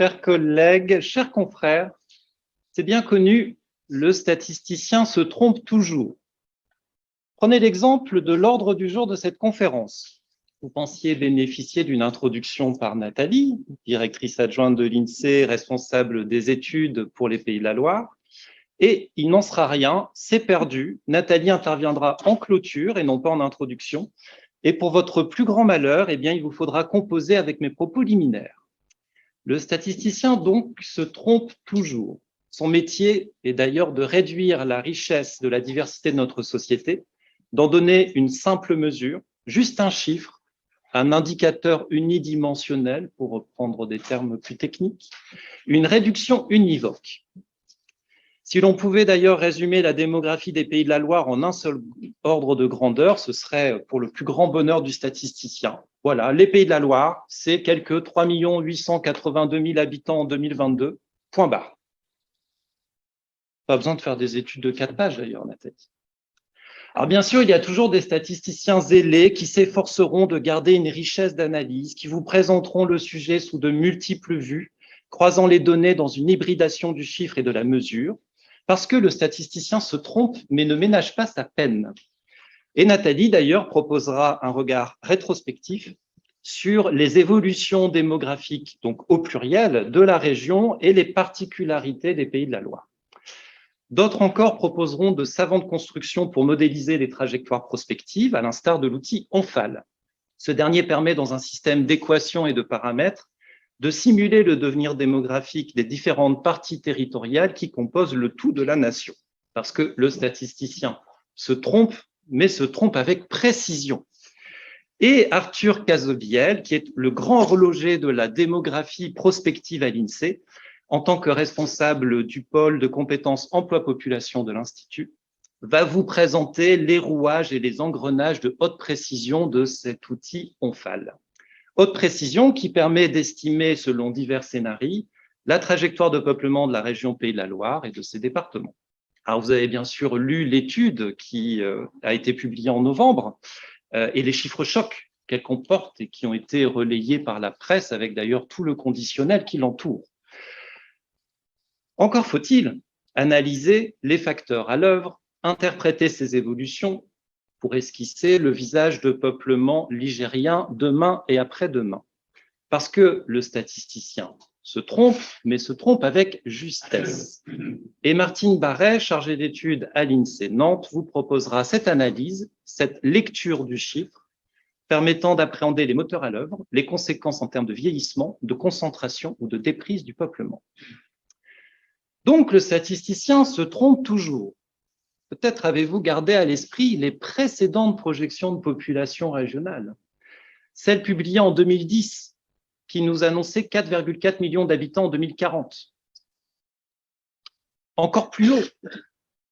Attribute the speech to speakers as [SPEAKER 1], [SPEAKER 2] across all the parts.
[SPEAKER 1] chers collègues, chers confrères, c'est bien connu, le statisticien se trompe toujours. Prenez l'exemple de l'ordre du jour de cette conférence. Vous pensiez bénéficier d'une introduction par Nathalie, directrice adjointe de l'INSEE, responsable des études pour les Pays de la Loire, et il n'en sera rien, c'est perdu. Nathalie interviendra en clôture et non pas en introduction. Et pour votre plus grand malheur, eh bien, il vous faudra composer avec mes propos liminaires. Le statisticien, donc, se trompe toujours. Son métier est d'ailleurs de réduire la richesse de la diversité de notre société, d'en donner une simple mesure, juste un chiffre, un indicateur unidimensionnel, pour reprendre des termes plus techniques, une réduction univoque. Si l'on pouvait d'ailleurs résumer la démographie des Pays de la Loire en un seul ordre de grandeur, ce serait pour le plus grand bonheur du statisticien. Voilà, les Pays de la Loire, c'est quelques 3 882 000 habitants en 2022, point barre. Pas besoin de faire des études de 4 pages d'ailleurs, Nathalie. Alors bien sûr, il y a toujours des statisticiens zélés qui s'efforceront de garder une richesse d'analyse, qui vous présenteront le sujet sous de multiples vues, croisant les données dans une hybridation du chiffre et de la mesure, parce que le statisticien se trompe, mais ne ménage pas sa peine. Et Nathalie, d'ailleurs, proposera un regard rétrospectif sur les évolutions démographiques, donc au pluriel, de la région et les particularités des Pays de la Loire. D'autres encore proposeront de savantes constructions pour modéliser les trajectoires prospectives, à l'instar de l'outil ONFAL. Ce dernier permet, dans un système d'équations et de paramètres, de simuler le devenir démographique des différentes parties territoriales qui composent le tout de la nation. Parce que le statisticien se trompe, mais se trompe avec précision. Et Arthur Cazauviel, qui est le grand horloger de la démographie prospective à l'INSEE, en tant que responsable du pôle de compétences emploi-population de l'Institut, va vous présenter les rouages et les engrenages de haute précision de cet outil ONFAL. Haute précision qui permet d'estimer, selon divers scénarios, la trajectoire de peuplement de la région Pays de la Loire et de ses départements. Alors, vous avez bien sûr lu l'étude qui a été publiée en novembre et les chiffres chocs qu'elle comporte et qui ont été relayés par la presse avec d'ailleurs tout le conditionnel qui l'entoure. Encore faut-il analyser les facteurs à l'œuvre, interpréter ces évolutions pour esquisser le visage de peuplement ligérien demain et après-demain. Parce que le statisticien se trompe, mais se trompe avec justesse. Et Martine Barret, chargée d'études à l'INSEE Nantes, vous proposera cette analyse, cette lecture du chiffre, permettant d'appréhender les moteurs à l'œuvre, les conséquences en termes de vieillissement, de concentration ou de déprise du peuplement. Donc, le statisticien se trompe toujours. Peut-être avez-vous gardé à l'esprit les précédentes projections de population régionale, celle publiée en 2010, qui nous annonçait 4,4 millions d'habitants en 2040. Encore plus haut,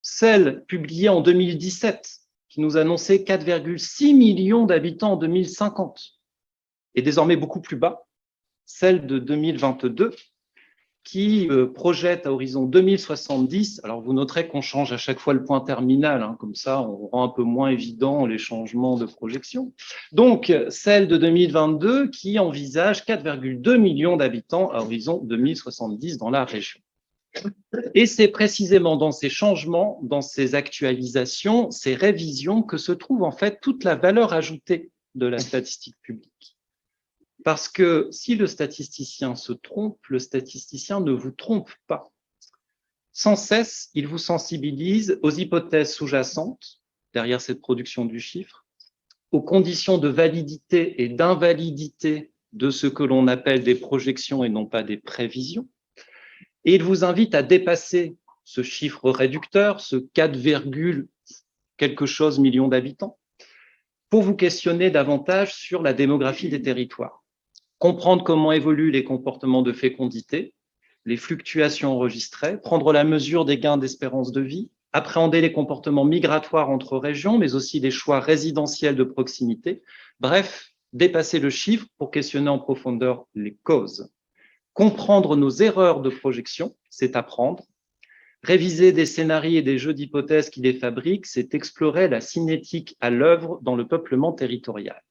[SPEAKER 1] celle publiée en 2017, qui nous annonçait 4,6 millions d'habitants en 2050. Et désormais beaucoup plus bas, celle de 2022, qui projette à horizon 2070. Alors, vous noterez qu'on change à chaque fois le point terminal, hein, comme ça, on rend un peu moins évident les changements de projection. Donc, celle de 2022 qui envisage 4,2 millions d'habitants à horizon 2070 dans la région. Et c'est précisément dans ces changements, dans ces actualisations, ces révisions que se trouve en fait toute la valeur ajoutée de la statistique publique. Parce que si le statisticien se trompe, le statisticien ne vous trompe pas. Sans cesse, il vous sensibilise aux hypothèses sous-jacentes derrière cette production du chiffre, aux conditions de validité et d'invalidité de ce que l'on appelle des projections et non pas des prévisions. Et il vous invite à dépasser ce chiffre réducteur, ce 4, quelque chose millions d'habitants, pour vous questionner davantage sur la démographie des territoires. Comprendre comment évoluent les comportements de fécondité, les fluctuations enregistrées, prendre la mesure des gains d'espérance de vie, appréhender les comportements migratoires entre régions, mais aussi les choix résidentiels de proximité. Bref, dépasser le chiffre pour questionner en profondeur les causes. Comprendre nos erreurs de projection, c'est apprendre. Réviser des scénarios et des jeux d'hypothèses qui les fabriquent, c'est explorer la cinétique à l'œuvre dans le peuplement territorial.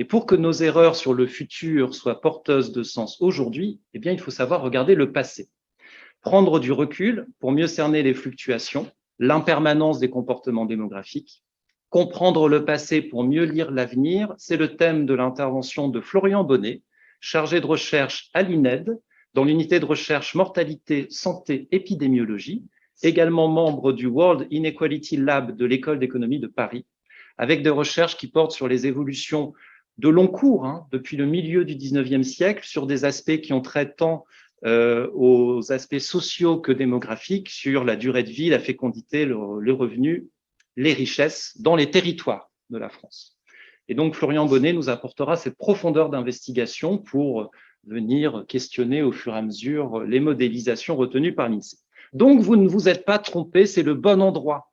[SPEAKER 1] Et pour que nos erreurs sur le futur soient porteuses de sens aujourd'hui, eh bien, il faut savoir regarder le passé. Prendre du recul pour mieux cerner les fluctuations, l'impermanence des comportements démographiques. Comprendre le passé pour mieux lire l'avenir, c'est le thème de l'intervention de Florian Bonnet, chargé de recherche à l'INED, dans l'unité de recherche mortalité, santé, épidémiologie, également membre du World Inequality Lab de l'École d'économie de Paris, avec des recherches qui portent sur les évolutions de long cours, depuis le milieu du 19e siècle, sur des aspects qui ont trait tant aux aspects sociaux que démographiques, sur la durée de vie, la fécondité, le revenu, les richesses dans les territoires de la France. Et donc, Florian Bonnet nous apportera cette profondeur d'investigation pour venir questionner au fur et à mesure les modélisations retenues par l'INSEE. Donc, vous ne vous êtes pas trompé, c'est le bon endroit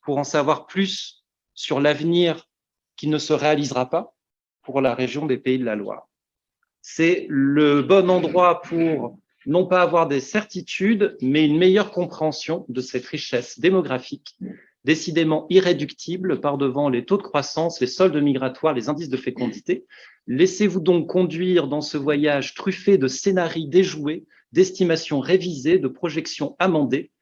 [SPEAKER 1] pour en savoir plus sur l'avenir qui ne se réalisera pas pour la région des Pays de la Loire. C'est le bon endroit pour non pas avoir des certitudes, mais une meilleure compréhension de cette richesse démographique, décidément irréductible par devant les taux de croissance, les soldes migratoires, les indices de fécondité. Laissez-vous donc conduire dans ce voyage truffé de scénarios déjoués, d'estimations révisées, de projections amendées,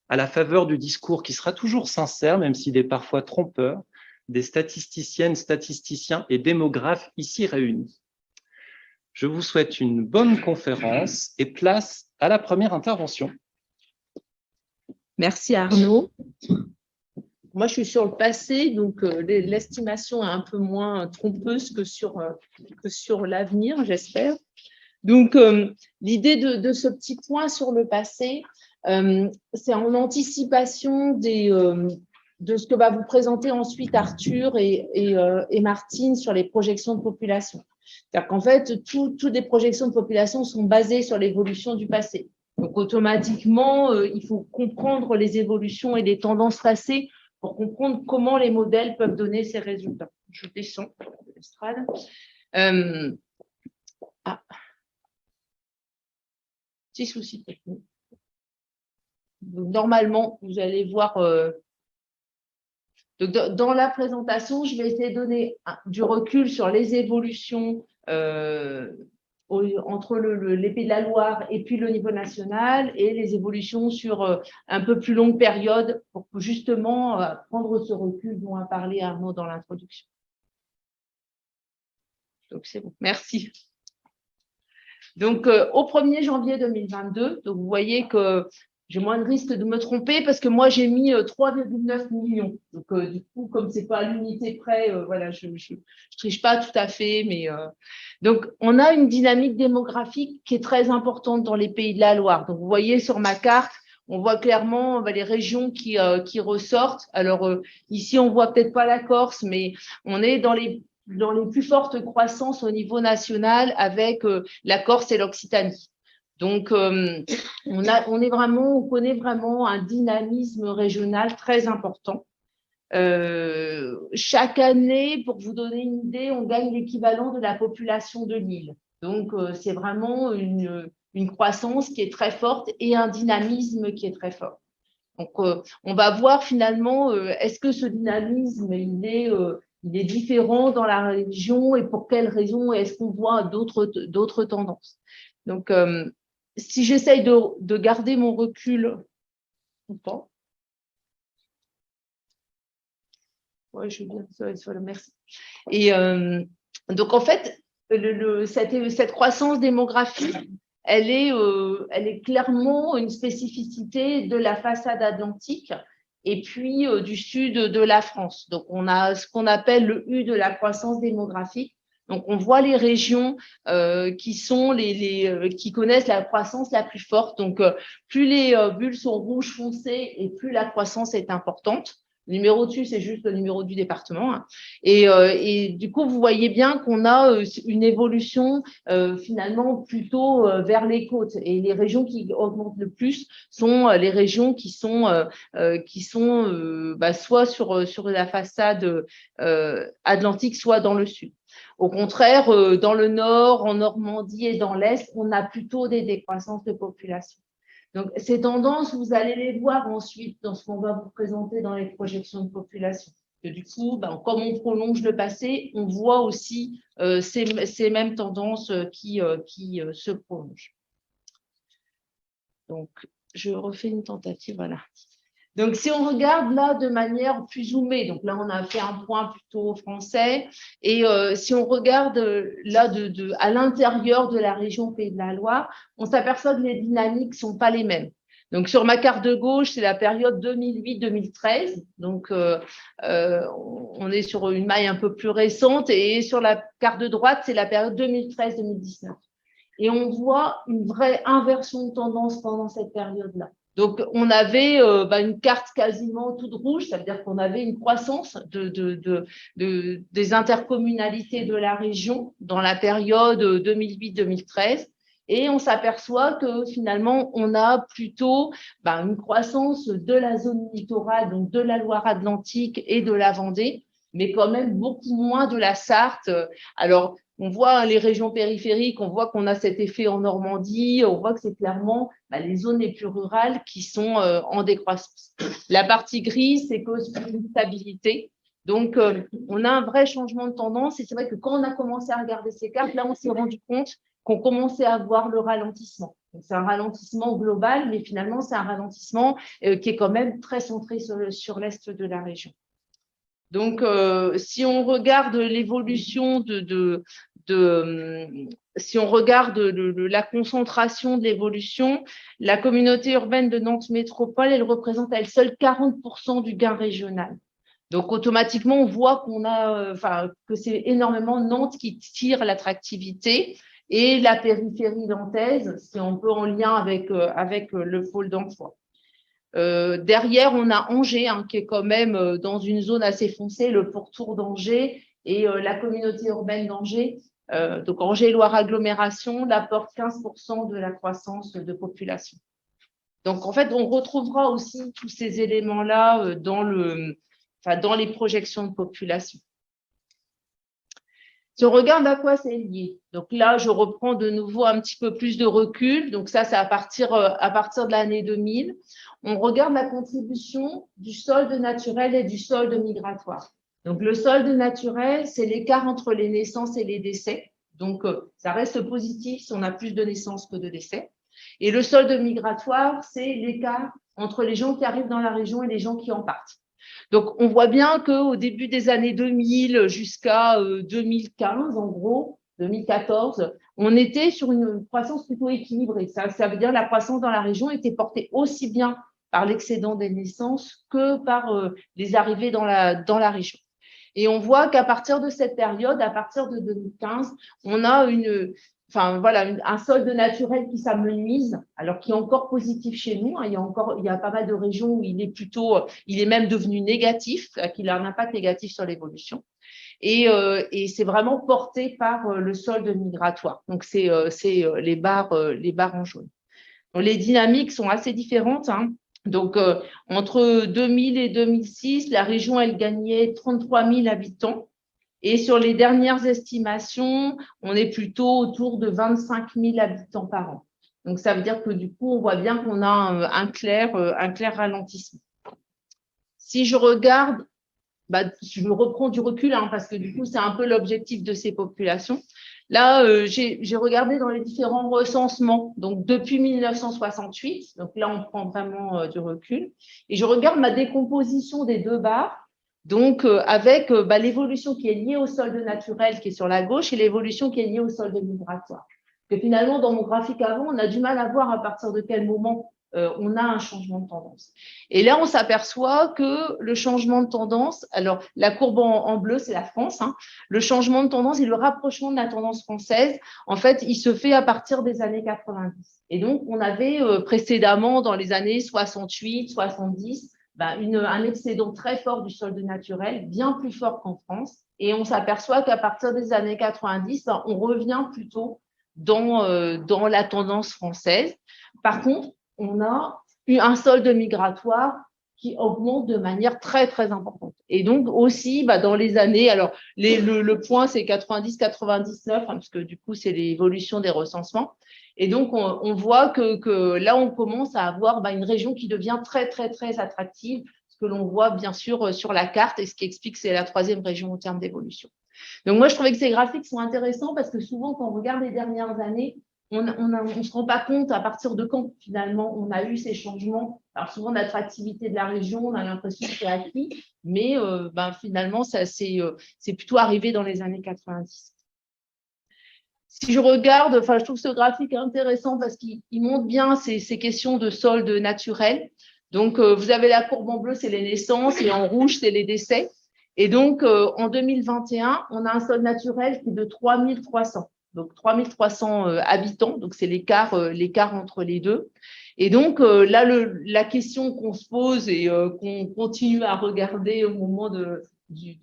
[SPEAKER 1] à la faveur du discours qui sera toujours sincère, même s'il est parfois trompeur, des statisticiennes, statisticiens et démographes ici réunis. Je vous souhaite une bonne conférence et place à la première intervention.
[SPEAKER 2] Merci Arnaud. Moi, je suis sur le passé, donc l'estimation est un peu moins trompeuse que sur l'avenir, j'espère. Donc, l'idée de ce petit point sur le passé, c'est en anticipation de ce que va vous présenter ensuite Arthur et Martine sur les projections de population. C'est-à-dire qu'en fait, toutes les projections de population sont basées sur l'évolution du passé. Donc, automatiquement, il faut comprendre les évolutions et les tendances passées pour comprendre comment les modèles peuvent donner ces résultats. Je descends de l'estrade. Petit souci technique. Donc, normalement, vous allez voir. Donc, dans la présentation, je vais essayer de donner du recul sur les évolutions entre les Pays de la Loire et puis le niveau national et les évolutions sur un peu plus longue période pour justement prendre ce recul dont a parlé Arnaud dans l'introduction. Donc, c'est bon. Merci. Donc, au 1er janvier 2022, donc vous voyez que j'ai moins de risque de me tromper parce que moi, j'ai mis 3,9 millions. Donc, du coup, comme ce n'est pas à l'unité près, voilà, je ne triche pas tout à fait. Mais, donc, on a une dynamique démographique qui est très importante dans les Pays de la Loire. Donc, vous voyez sur ma carte, on voit clairement les régions qui ressortent. Alors, ici, on ne voit peut-être pas la Corse, mais on est dans les plus fortes croissances au niveau national avec la Corse et l'Occitanie. Donc, on connaît vraiment un dynamisme régional très important. Chaque année, pour vous donner une idée, on gagne l'équivalent de la population de l'île. Donc, c'est vraiment une croissance qui est très forte et un dynamisme qui est très fort. Donc, on va voir finalement, est-ce que ce dynamisme, il est différent dans la région et pour quelles raisons est-ce qu'on voit d'autres tendances. Donc, si j'essaye de garder mon recul, ouais, je veux bien, merci. Et donc, en fait, cette croissance démographique, elle est clairement une spécificité de la façade atlantique et puis du sud de la France. Donc, on a ce qu'on appelle le U de la croissance démographique. Donc, on voit les régions qui sont qui connaissent la croissance la plus forte. Donc, plus les bulles sont rouges foncées et plus la croissance est importante. Le numéro dessus, c'est juste le numéro du département. Et du coup, vous voyez bien qu'on a une évolution finalement plutôt vers les côtes. Et les régions qui augmentent le plus sont les régions qui sont soit sur la façade atlantique, soit dans le sud. Au contraire, dans le nord, en Normandie et dans l'est, on a plutôt des décroissances de population. Donc, ces tendances, vous allez les voir ensuite dans ce qu'on va vous présenter dans les projections de population. Que du coup, comme on prolonge le passé, on voit aussi ces mêmes tendances qui se prolongent. Donc, je refais une tentative, voilà. Donc, si on regarde là de manière plus zoomée, donc là, on a fait un point plutôt français, et si on regarde là à l'intérieur de la région Pays de la Loire, on s'aperçoit que les dynamiques ne sont pas les mêmes. Donc, sur ma carte de gauche, c'est la période 2008-2013. Donc, on est sur une maille un peu plus récente, et sur la carte de droite, c'est la période 2013-2019. Et on voit une vraie inversion de tendance pendant cette période-là. Donc, on avait une carte quasiment toute rouge, ça veut dire qu'on avait une croissance des intercommunalités de la région dans la période 2008-2013. Et on s'aperçoit que finalement, on a plutôt une croissance de la zone littorale, donc de la Loire-Atlantique et de la Vendée, mais quand même beaucoup moins de la Sarthe. Alors, on voit les régions périphériques, on voit qu'on a cet effet en Normandie, on voit que c'est clairement les zones les plus rurales qui sont en décroissance. La partie grise, c'est cause d'une stabilité. Donc, on a un vrai changement de tendance. Et c'est vrai que quand on a commencé à regarder ces cartes, là, on s'est rendu compte qu'on commençait à voir le ralentissement. C'est un ralentissement global, mais finalement, c'est un ralentissement qui est quand même très centré sur l'est de la région. Donc, si on regarde l'évolution si on regarde la concentration de l'évolution, la communauté urbaine de Nantes Métropole, elle représente à elle seule 40% du gain régional. Donc, automatiquement, on voit que c'est énormément Nantes qui tire l'attractivité et la périphérie nantaise, c'est un peu en lien avec le pôle d'emploi. Derrière, on a Angers, qui est quand même dans une zone assez foncée, le pourtour d'Angers et la communauté urbaine d'Angers. Donc, Angers-Loire Agglomération apporte 15% de la croissance de population. Donc, en fait, on retrouvera aussi tous ces éléments-là dans les projections de population. Si on regarde à quoi c'est lié, donc là, je reprends de nouveau un petit peu plus de recul. Donc ça, c'est à partir de l'année 2000. On regarde la contribution du solde naturel et du solde migratoire. Donc le solde naturel, c'est l'écart entre les naissances et les décès. Donc ça reste positif si on a plus de naissances que de décès. Et le solde migratoire, c'est l'écart entre les gens qui arrivent dans la région et les gens qui en partent. Donc, on voit bien qu'au début des années 2000 jusqu'à 2015, en gros, 2014, on était sur une croissance plutôt équilibrée. Ça veut dire que la croissance dans la région était portée aussi bien par l'excédent des naissances que par les arrivées dans la région. Et on voit qu'à partir de cette période, à partir de 2015, on a un solde naturel qui s'amenuise, alors qui est encore positif chez nous. Il y a pas mal de régions où il est même devenu négatif, qu'il a un impact négatif sur l'évolution. Et c'est vraiment porté par le solde migratoire. Donc, c'est les barres en jaune. Donc, les dynamiques sont assez différentes. Donc, entre 2000 et 2006, la région, elle gagnait 33 000 habitants. Et sur les dernières estimations, on est plutôt autour de 25 000 habitants par an. Donc, ça veut dire que du coup, on voit bien qu'on a un clair ralentissement. Si je regarde, je reprends du recul, parce que du coup, c'est un peu l'objectif de ces populations. Là, j'ai regardé dans les différents recensements, donc depuis 1968, donc là, on prend vraiment du recul, et je regarde ma décomposition des deux barres. Donc, avec l'évolution qui est liée au solde naturel qui est sur la gauche et l'évolution qui est liée au solde migratoire. Que finalement, dans mon graphique avant, on a du mal à voir à partir de quel moment on a un changement de tendance. Et là, on s'aperçoit que le changement de tendance, alors la courbe en bleu, c'est la France, le changement de tendance et le rapprochement de la tendance française, en fait, il se fait à partir des années 90. Et donc, on avait précédemment, dans les années 68, 70, un excédent très fort du solde naturel, bien plus fort qu'en France. Et on s'aperçoit qu'à partir des années 90, on revient plutôt dans la tendance française. Par contre, on a eu un solde migratoire qui augmente de manière très, très importante. Et donc aussi, dans les années, alors le point, c'est 90-99, parce que du coup, c'est l'évolution des recensements. Et donc, on voit que là, on commence à avoir une région qui devient très, très, très attractive, ce que l'on voit bien sûr sur la carte et ce qui explique que c'est la 3e région en termes d'évolution. Donc moi, je trouvais que ces graphiques sont intéressants parce que souvent, quand on regarde les dernières années, on ne se rend pas compte à partir de quand, finalement, on a eu ces changements. Alors souvent, l'attractivité de la région, on a l'impression que c'est acquis, mais finalement, c'est plutôt arrivé dans les années 90. Si je regarde, je trouve ce graphique intéressant parce qu'il montre bien ces questions de solde naturel. Donc, vous avez la courbe en bleu, c'est les naissances, et en rouge, c'est les décès. Et donc, en 2021, on a un solde naturel qui est de 3300. Donc, 3300 habitants. Donc, c'est l'écart entre les deux. Et donc, là, la question qu'on se pose et qu'on continue à regarder au moment de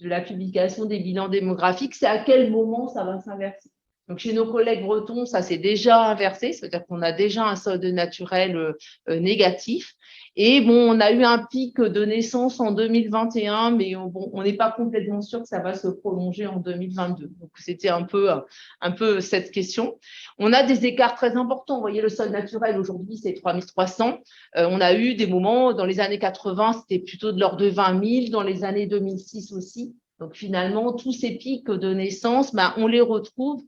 [SPEAKER 2] la publication des bilans démographiques, c'est à quel moment ça va s'inverser. Donc, chez nos collègues bretons, ça s'est déjà inversé, c'est-à-dire qu'on a déjà un solde naturel négatif. Et bon, on a eu un pic de naissance en 2021, mais on n'est pas complètement sûr que ça va se prolonger en 2022. Donc, c'était un peu cette question. On a des écarts très importants. Vous voyez, le solde naturel, aujourd'hui, c'est 3300. On a eu des moments, dans les années 80, c'était plutôt de l'ordre de 20 000, dans les années 2006 aussi. Donc, finalement, tous ces pics de naissance, on les retrouve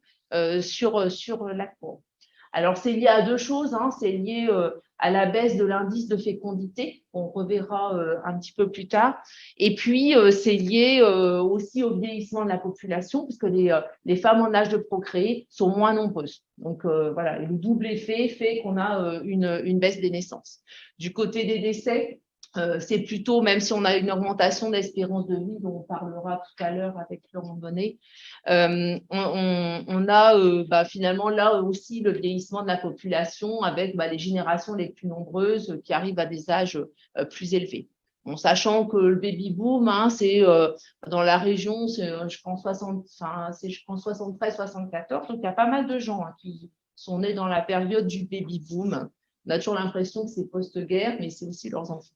[SPEAKER 2] sur la courbe. Alors, c'est lié à deux choses. C'est lié à la baisse de l'indice de fécondité, qu'on reverra un petit peu plus tard. Et puis, c'est lié aussi au vieillissement de la population, puisque les femmes en âge de procréer sont moins nombreuses. Donc, voilà, et le double effet fait qu'on a une baisse des naissances. Du côté des décès, c'est plutôt, même si on a une augmentation d'espérance de vie, dont on parlera tout à l'heure avec Laurent Bonnet, on a finalement là aussi le vieillissement de la population avec les générations les plus nombreuses qui arrivent à des âges plus élevés. Bon, sachant que le baby-boom, c'est dans la région, je pense 73-74, donc il y a pas mal de gens qui sont nés dans la période du baby-boom. On a toujours l'impression que c'est post-guerre, mais c'est aussi leurs enfants.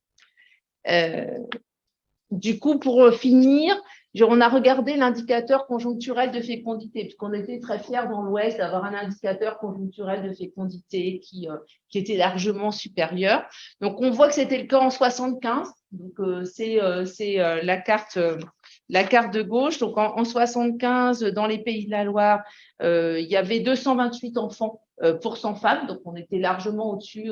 [SPEAKER 2] Du coup, pour finir, on a regardé l'indicateur conjoncturel de fécondité, puisqu'on était très fiers dans l'Ouest d'avoir un indicateur conjoncturel de fécondité qui était largement supérieur. Donc, on voit que c'était le cas en 75. Donc, c'est la carte de gauche. Donc, en 75, dans les Pays de la Loire, il y avait 228 enfants pour 100 femmes. Donc, on était largement au-dessus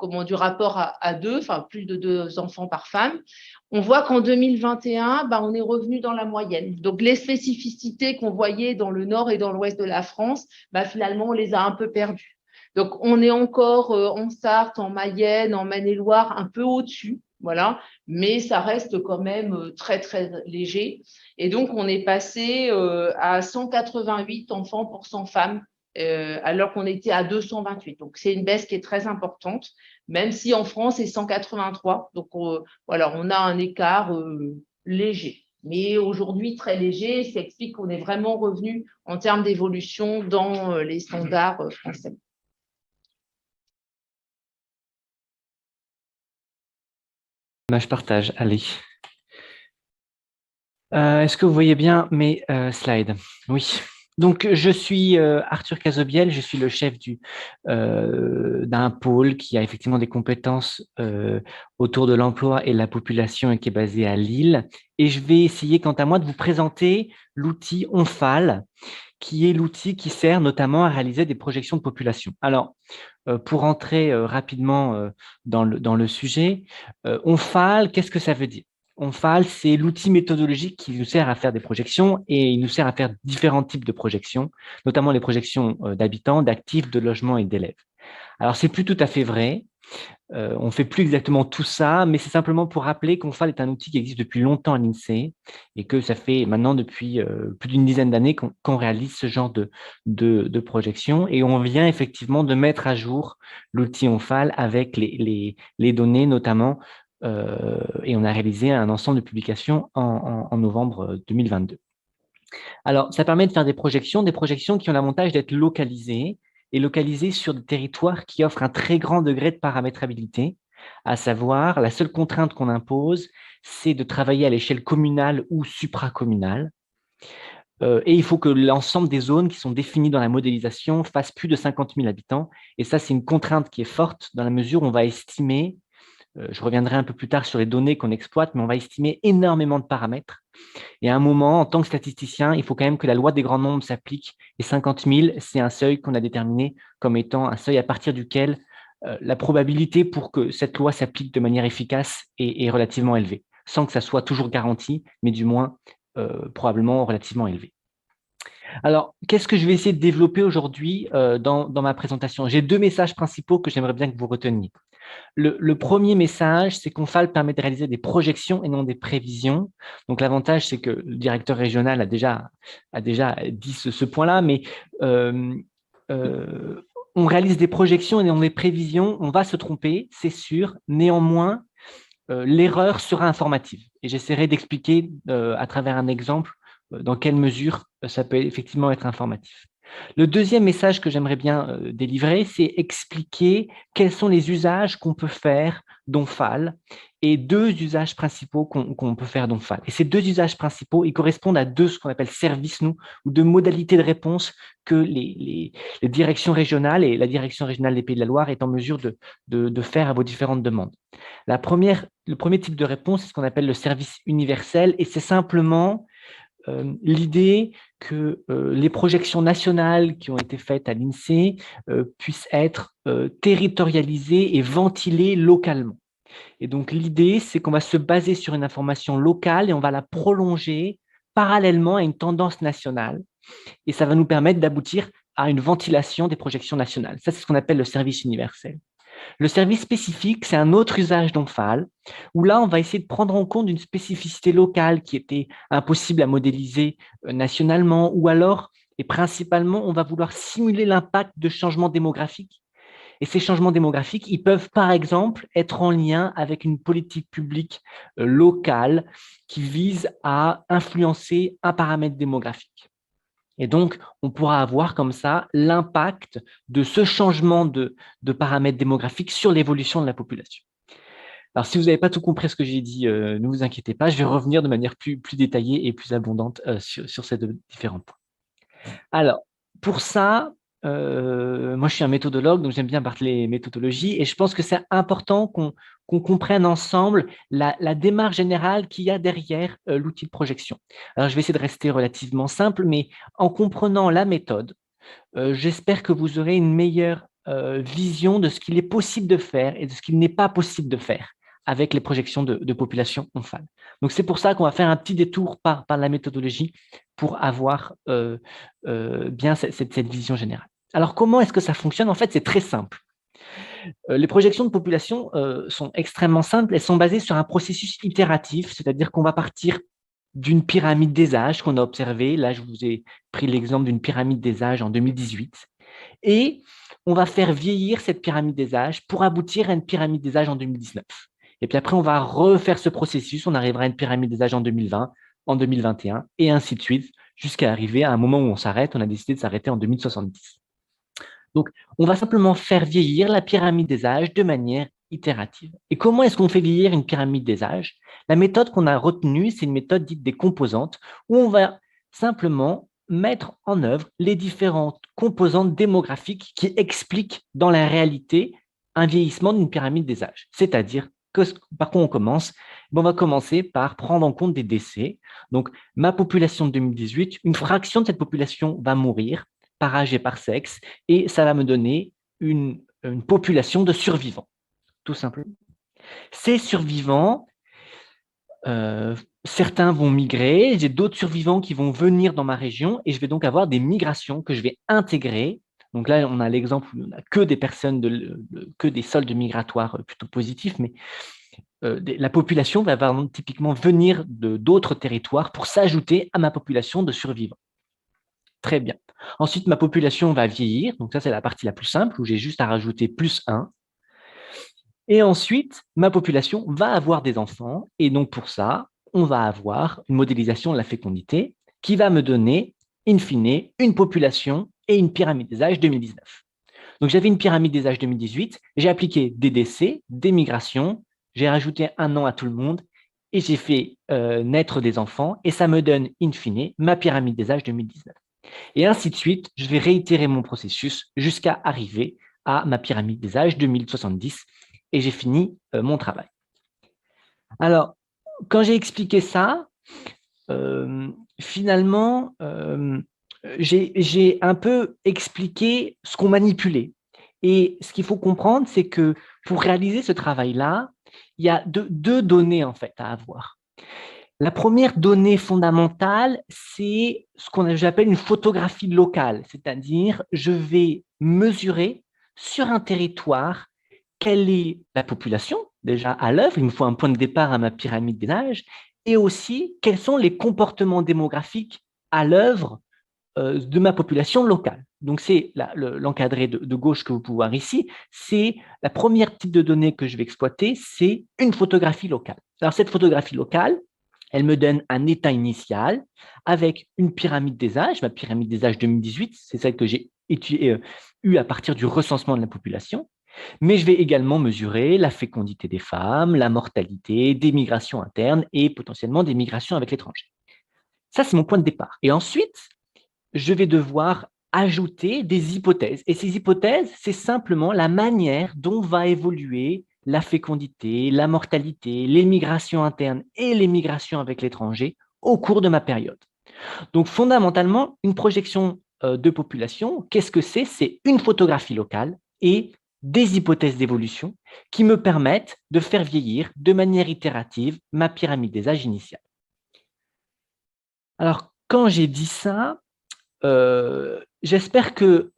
[SPEAKER 2] du rapport à deux, plus de 2 enfants par femme. On voit qu'en 2021, on est revenu dans la moyenne. Donc, les spécificités qu'on voyait dans le nord et dans l'ouest de la France, finalement, on les a un peu perdues. Donc, on est encore en Sarthe, en Mayenne, en Maine-et-Loire, un peu au-dessus, voilà, mais ça reste quand même très, très léger. Et donc, on est passé à 188 enfants pour 100 femmes alors qu'on était à 228. Donc, c'est une baisse qui est très importante, même si en France, c'est 183. Donc, voilà, on a un écart léger. Mais aujourd'hui, très léger, ça explique qu'on est vraiment revenu en termes d'évolution dans les standards français.
[SPEAKER 3] Je partage, allez. Est-ce que vous voyez bien mes slides? Oui. Donc, je suis Arthur Cazobiel, je suis le chef d'un pôle qui a effectivement des compétences autour de l'emploi et de la population et qui est basé à Lille. Et je vais essayer, quant à moi, de vous présenter l'outil ONFAL, qui est l'outil qui sert notamment à réaliser des projections de population. Alors, pour entrer rapidement dans le sujet, ONFAL, qu'est-ce que ça veut dire? ONFAL, c'est l'outil méthodologique qui nous sert à faire des projections et il nous sert à faire différents types de projections, notamment les projections d'habitants, d'actifs, de logements et d'élèves. Alors, c'est plus tout à fait vrai. On ne fait plus exactement tout ça, mais c'est simplement pour rappeler qu'ONFAL est un outil qui existe depuis longtemps à l'INSEE et que ça fait maintenant depuis plus d'une dizaine d'années qu'on réalise ce genre de projection et on vient effectivement de mettre à jour l'outil ONFAL avec les données notamment et on a réalisé un ensemble de publications en novembre 2022. Alors, ça permet de faire des projections qui ont l'avantage d'être localisées et localisées sur des territoires qui offrent un très grand degré de paramétrabilité, à savoir, la seule contrainte qu'on impose, c'est de travailler à l'échelle communale ou supracommunale. Et il faut que l'ensemble des zones qui sont définies dans la modélisation fassent plus de 50 000 habitants. Et ça, c'est une contrainte qui est forte dans la mesure où on va estimer, je reviendrai un peu plus tard sur les données qu'on exploite, mais on va estimer énormément de paramètres. Et à un moment, en tant que statisticien, il faut quand même que la loi des grands nombres s'applique. Et 50 000, c'est un seuil qu'on a déterminé comme étant un seuil à partir duquel la probabilité pour que cette loi s'applique de manière efficace est relativement élevée, sans que ça soit toujours garanti, mais du moins probablement relativement élevé. Alors, qu'est-ce que je vais essayer de développer aujourd'hui dans ma présentation? J'ai deux messages principaux que j'aimerais bien que vous reteniez. Le premier message, c'est qu'ONFAL permet de réaliser des projections et non des prévisions. Donc, l'avantage, c'est que le directeur régional a déjà dit ce point-là, mais on réalise des projections et non des prévisions. On va se tromper, c'est sûr. Néanmoins, l'erreur sera informative. Et j'essaierai d'expliquer à travers un exemple dans quelle mesure ça peut effectivement être informatif. Le deuxième message que j'aimerais bien délivrer, c'est expliquer quels sont les usages qu'on peut faire d'ONFAL et deux usages principaux qu'on peut faire d'ONFAL. Et ces deux usages principaux, ils correspondent à deux, ce qu'on appelle services, nous, ou deux modalités de réponse que les directions régionales et la direction régionale des Pays de la Loire est en mesure de faire à vos différentes demandes. Le premier type de réponse, c'est ce qu'on appelle le service universel, et c'est simplement l'idée que les projections nationales qui ont été faites à l'INSEE puissent être territorialisées et ventilées localement. Et donc, l'idée, c'est qu'on va se baser sur une information locale et on va la prolonger parallèlement à une tendance nationale. Et ça va nous permettre d'aboutir à une ventilation des projections nationales. Ça, c'est ce qu'on appelle le service universel. Le service spécifique, c'est un autre usage d'ONFAL, où là, on va essayer de prendre en compte une spécificité locale qui était impossible à modéliser nationalement, ou alors, et principalement, on va vouloir simuler l'impact de changements démographiques. Et ces changements démographiques, ils peuvent, par exemple, être en lien avec une politique publique locale qui vise à influencer un paramètre démographique. Et donc, on pourra avoir comme ça l'impact de ce changement de paramètres démographiques sur l'évolution de la population. Alors, si vous n'avez pas tout compris ce que j'ai dit, ne vous inquiétez pas, je vais revenir de manière plus détaillée et plus abondante sur ces deux différents points. Alors, pour ça, moi je suis un méthodologue, donc j'aime bien parler les méthodologies, et je pense que c'est important qu'on comprenne ensemble la démarche générale qu'il y a derrière l'outil de projection. Alors, je vais essayer de rester relativement simple, mais en comprenant la méthode, j'espère que vous aurez une meilleure vision de ce qu'il est possible de faire et de ce qu'il n'est pas possible de faire avec les projections de population ONFAL. Donc, c'est pour ça qu'on va faire un petit détour par la méthodologie pour avoir bien cette vision générale. Alors, comment est-ce que ça fonctionne? En fait, c'est très simple. Les projections de population sont extrêmement simples. Elles sont basées sur un processus itératif, c'est-à-dire qu'on va partir d'une pyramide des âges qu'on a observée. Là, je vous ai pris l'exemple d'une pyramide des âges en 2018. Et on va faire vieillir cette pyramide des âges pour aboutir à une pyramide des âges en 2019. Et puis après, on va refaire ce processus. On arrivera à une pyramide des âges en 2020, en 2021, et ainsi de suite, jusqu'à arriver à un moment où on s'arrête. On a décidé de s'arrêter en 2070. Donc, on va simplement faire vieillir la pyramide des âges de manière itérative. Et comment est-ce qu'on fait vieillir une pyramide des âges? La méthode qu'on a retenue, c'est une méthode dite des composantes, où on va simplement mettre en œuvre les différentes composantes démographiques qui expliquent dans la réalité un vieillissement d'une pyramide des âges. C'est-à-dire, par quoi on commence? On va commencer par prendre en compte des décès. Donc, ma population de 2018, une fraction de cette population va mourir par âge et par sexe, et ça va me donner une population de survivants, tout simplement. Ces survivants, certains vont migrer, j'ai d'autres survivants qui vont venir dans ma région, et je vais donc avoir des migrations que je vais intégrer. Donc là, on a l'exemple où on n'a que des personnes, que des soldes migratoires plutôt positifs, mais la population va typiquement venir d'autres territoires pour s'ajouter à ma population de survivants. Très bien. Ensuite, ma population va vieillir. Donc ça, c'est la partie la plus simple où j'ai juste à rajouter +1. Et ensuite, ma population va avoir des enfants. Et donc pour ça, on va avoir une modélisation de la fécondité qui va me donner, in fine, une population et une pyramide des âges 2019. Donc j'avais une pyramide des âges 2018. J'ai appliqué des décès, des migrations. J'ai rajouté 1 an à tout le monde. et j'ai fait naître des enfants, et ça me donne, in fine, ma pyramide des âges 2019. Et ainsi de suite, je vais réitérer mon processus jusqu'à arriver à ma pyramide des âges 2070, et j'ai fini mon travail. Alors, quand j'ai expliqué ça, finalement, j'ai un peu expliqué ce qu'on manipulait. Et ce qu'il faut comprendre, c'est que pour réaliser ce travail-là, il y a deux données en fait à avoir. La première donnée fondamentale, c'est ce qu'on j'appelle une photographie locale, c'est-à-dire je vais mesurer sur un territoire quelle est la population déjà à l'œuvre, il me faut un point de départ à ma pyramide des âges, et aussi quels sont les comportements démographiques à l'œuvre de ma population locale. Donc, c'est l'encadré de gauche que vous pouvez voir ici, c'est la première type de données que je vais exploiter, c'est une photographie locale. Alors, cette photographie locale, elle me donne un état initial avec une pyramide des âges, ma pyramide des âges 2018, c'est celle que j'ai eue à partir du recensement de la population, mais je vais également mesurer la fécondité des femmes, la mortalité, des migrations internes et potentiellement des migrations avec l'étranger. Ça, c'est mon point de départ. Et ensuite, je vais devoir ajouter des hypothèses. Et ces hypothèses, c'est simplement la manière dont va évoluer la fécondité, la mortalité, les migrations internes et les migrations avec l'étranger au cours de ma période. Donc, fondamentalement, une projection de population, qu'est-ce que c'est? C'est une photographie locale et des hypothèses d'évolution qui me permettent de faire vieillir de manière itérative ma pyramide des âges initiale. Alors, quand j'ai dit ça, j'espère que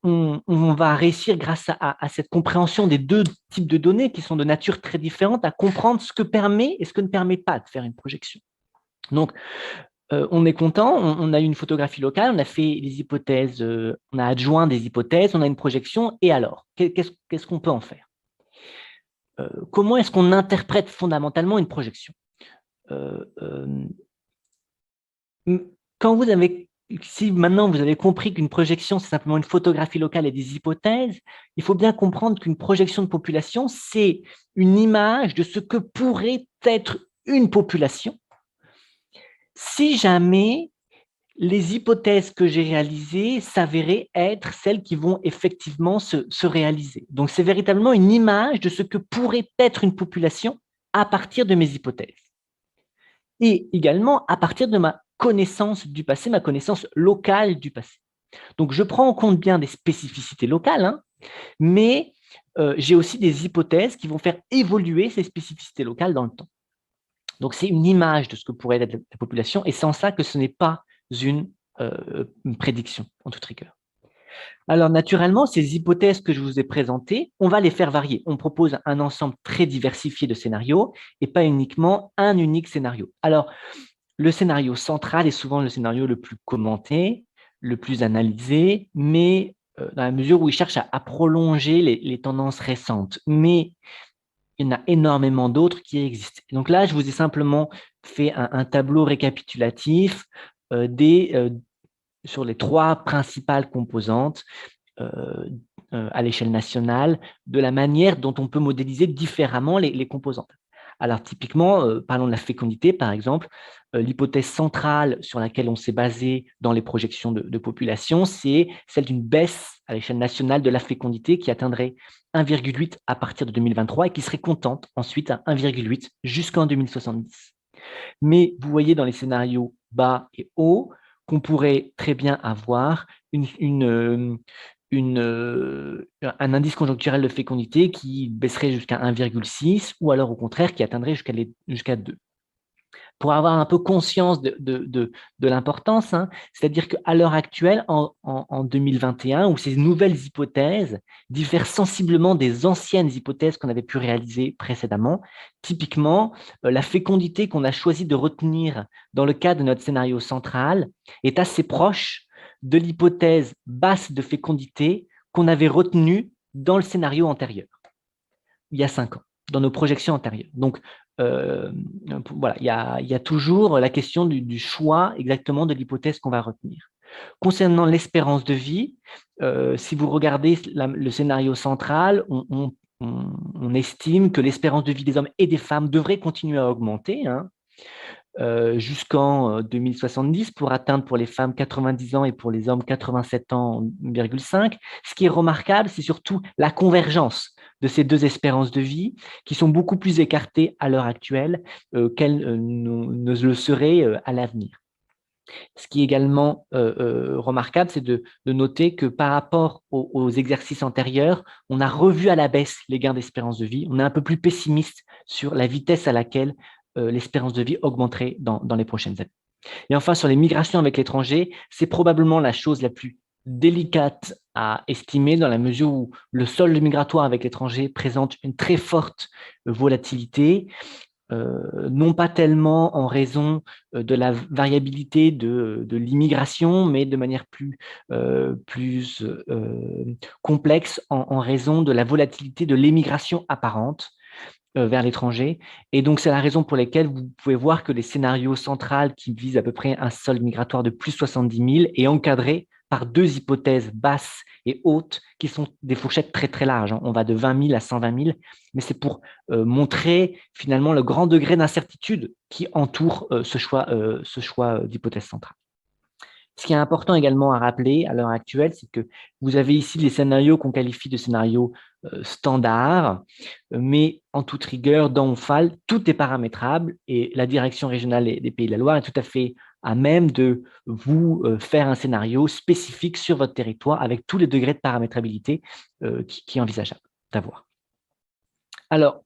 [SPEAKER 3] on va réussir, grâce à cette compréhension des deux types de données qui sont de nature très différente, à comprendre ce que permet et ce que ne permet pas de faire une projection. Donc, on est content, on a eu une photographie locale, on a fait des hypothèses, on a adjoint des hypothèses, on a une projection, et alors, qu'est-ce qu'on peut en faire? Comment est-ce qu'on interprète fondamentalement une projection? Si maintenant vous avez compris qu'une projection, c'est simplement une photographie locale et des hypothèses, il faut bien comprendre qu'une projection de population, c'est une image de ce que pourrait être une population si jamais les hypothèses que j'ai réalisées s'avéraient être celles qui vont effectivement se réaliser. Donc, c'est véritablement une image de ce que pourrait être une population à partir de mes hypothèses. Et également à partir de ma connaissance du passé, ma connaissance locale du passé. Donc, je prends en compte bien des spécificités locales, hein, mais j'ai aussi des hypothèses qui vont faire évoluer ces spécificités locales dans le temps. Donc, c'est une image de ce que pourrait être la population, et c'est en ça que ce n'est pas une prédiction, en toute rigueur. Alors, naturellement, ces hypothèses que je vous ai présentées, on va les faire varier. On propose un ensemble très diversifié de scénarios et pas uniquement un unique scénario. Alors, le scénario central est souvent le scénario le plus commenté, le plus analysé, mais dans la mesure où il cherche à prolonger les tendances récentes. Mais il y en a énormément d'autres qui existent. Donc là, je vous ai simplement fait un tableau récapitulatif sur les trois principales composantes à l'échelle nationale, de la manière dont on peut modéliser différemment les composantes. Alors typiquement, parlons de la fécondité, par exemple, l'hypothèse centrale sur laquelle on s'est basé dans les projections de population, c'est celle d'une baisse à l'échelle nationale de la fécondité qui atteindrait 1,8 à partir de 2023 et qui serait constante ensuite à 1,8 jusqu'en 2070. Mais vous voyez dans les scénarios bas et hauts qu'on pourrait très bien avoir un indice conjoncturel de fécondité qui baisserait jusqu'à 1,6 ou alors au contraire qui atteindrait jusqu'à 2. Pour avoir un peu conscience de l'importance, hein, c'est-à-dire qu'à l'heure actuelle, en 2021, où ces nouvelles hypothèses diffèrent sensiblement des anciennes hypothèses qu'on avait pu réaliser précédemment, typiquement, la fécondité qu'on a choisi de retenir dans le cas de notre scénario central est assez proche de l'hypothèse basse de fécondité qu'on avait retenue dans le scénario antérieur, il y a 5 ans, dans nos projections antérieures. Donc, voilà, il y a toujours la question du choix exactement de l'hypothèse qu'on va retenir. Concernant l'espérance de vie, si vous regardez le scénario central, on on estime que l'espérance de vie des hommes et des femmes devrait continuer à augmenter, hein, jusqu'en 2070 pour atteindre pour les femmes 90 ans et pour les hommes 87 ans,5. Ce qui est remarquable, c'est surtout la convergence de ces deux espérances de vie qui sont beaucoup plus écartées à l'heure actuelle qu'elles ne le seraient à l'avenir. Ce qui est également remarquable, c'est de noter que par rapport aux exercices antérieurs, on a revu à la baisse les gains d'espérance de vie. On est un peu plus pessimiste sur la vitesse à laquelle l'espérance de vie augmenterait dans les prochaines années. Et enfin, sur les migrations avec l'étranger, c'est probablement la chose la plus délicate à estimer dans la mesure où le solde migratoire avec l'étranger présente une très forte volatilité. Non pas tellement en raison de la variabilité de l'immigration, mais de manière plus complexe en raison de la volatilité de l'émigration apparente vers l'étranger. Et donc, c'est la raison pour laquelle vous pouvez voir que les scénarios centrales qui visent à peu près un solde migratoire de plus 70 000 est encadré par deux hypothèses basses et hautes qui sont des fourchettes très, très larges. On va de 20 000 à 120 000, mais c'est pour montrer finalement le grand degré d'incertitude qui entoure ce choix d'hypothèse centrale. Ce qui est important également à rappeler à l'heure actuelle, c'est que vous avez ici les scénarios qu'on qualifie de scénarios standards, mais en toute rigueur, dans ONFAL, tout est paramétrable et la direction régionale des Pays de la Loire est tout à fait à même de vous faire un scénario spécifique sur votre territoire avec tous les degrés de paramétrabilité qui est envisageable d'avoir. Alors,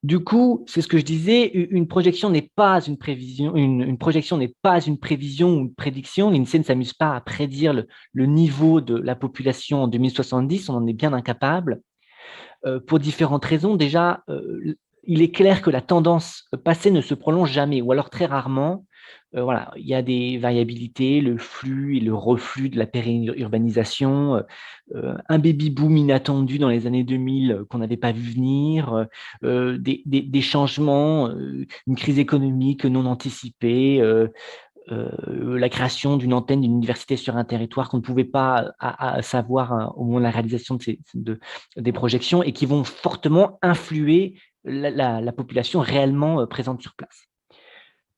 [SPEAKER 3] du coup, c'est ce que je disais, une projection n'est pas une prévision, une projection n'est pas une prévision ou une prédiction. L'INSEE ne s'amuse pas à prédire le niveau de la population en 2070, on en est bien incapable, pour différentes raisons. Déjà, il est clair que la tendance passée ne se prolonge jamais, ou alors très rarement. Voilà, il y a des variabilités, le flux et le reflux de la périurbanisation, un baby-boom inattendu dans les années 2000 qu'on n'avait pas vu venir, des changements, une crise économique non anticipée, la création d'une antenne d'une université sur un territoire qu'on ne pouvait pas savoir au moment de la réalisation des projections et qui vont fortement influer la population réellement présente sur place.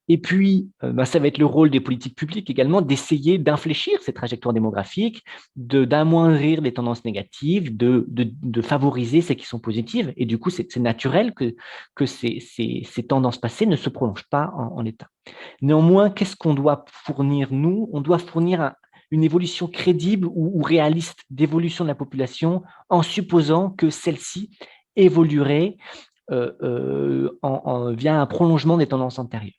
[SPEAKER 3] Et puis, ça va être le rôle des politiques publiques également d'essayer d'infléchir ces trajectoires démographiques, d'amoindrir les tendances négatives, de favoriser celles qui sont positives. Et du coup, c'est naturel que ces tendances passées ne se prolongent pas en l'état. Néanmoins, qu'est-ce qu'on doit fournir, nous? On doit fournir une évolution crédible ou réaliste d'évolution de la population en supposant que celle-ci évoluerait via un prolongement des tendances antérieures.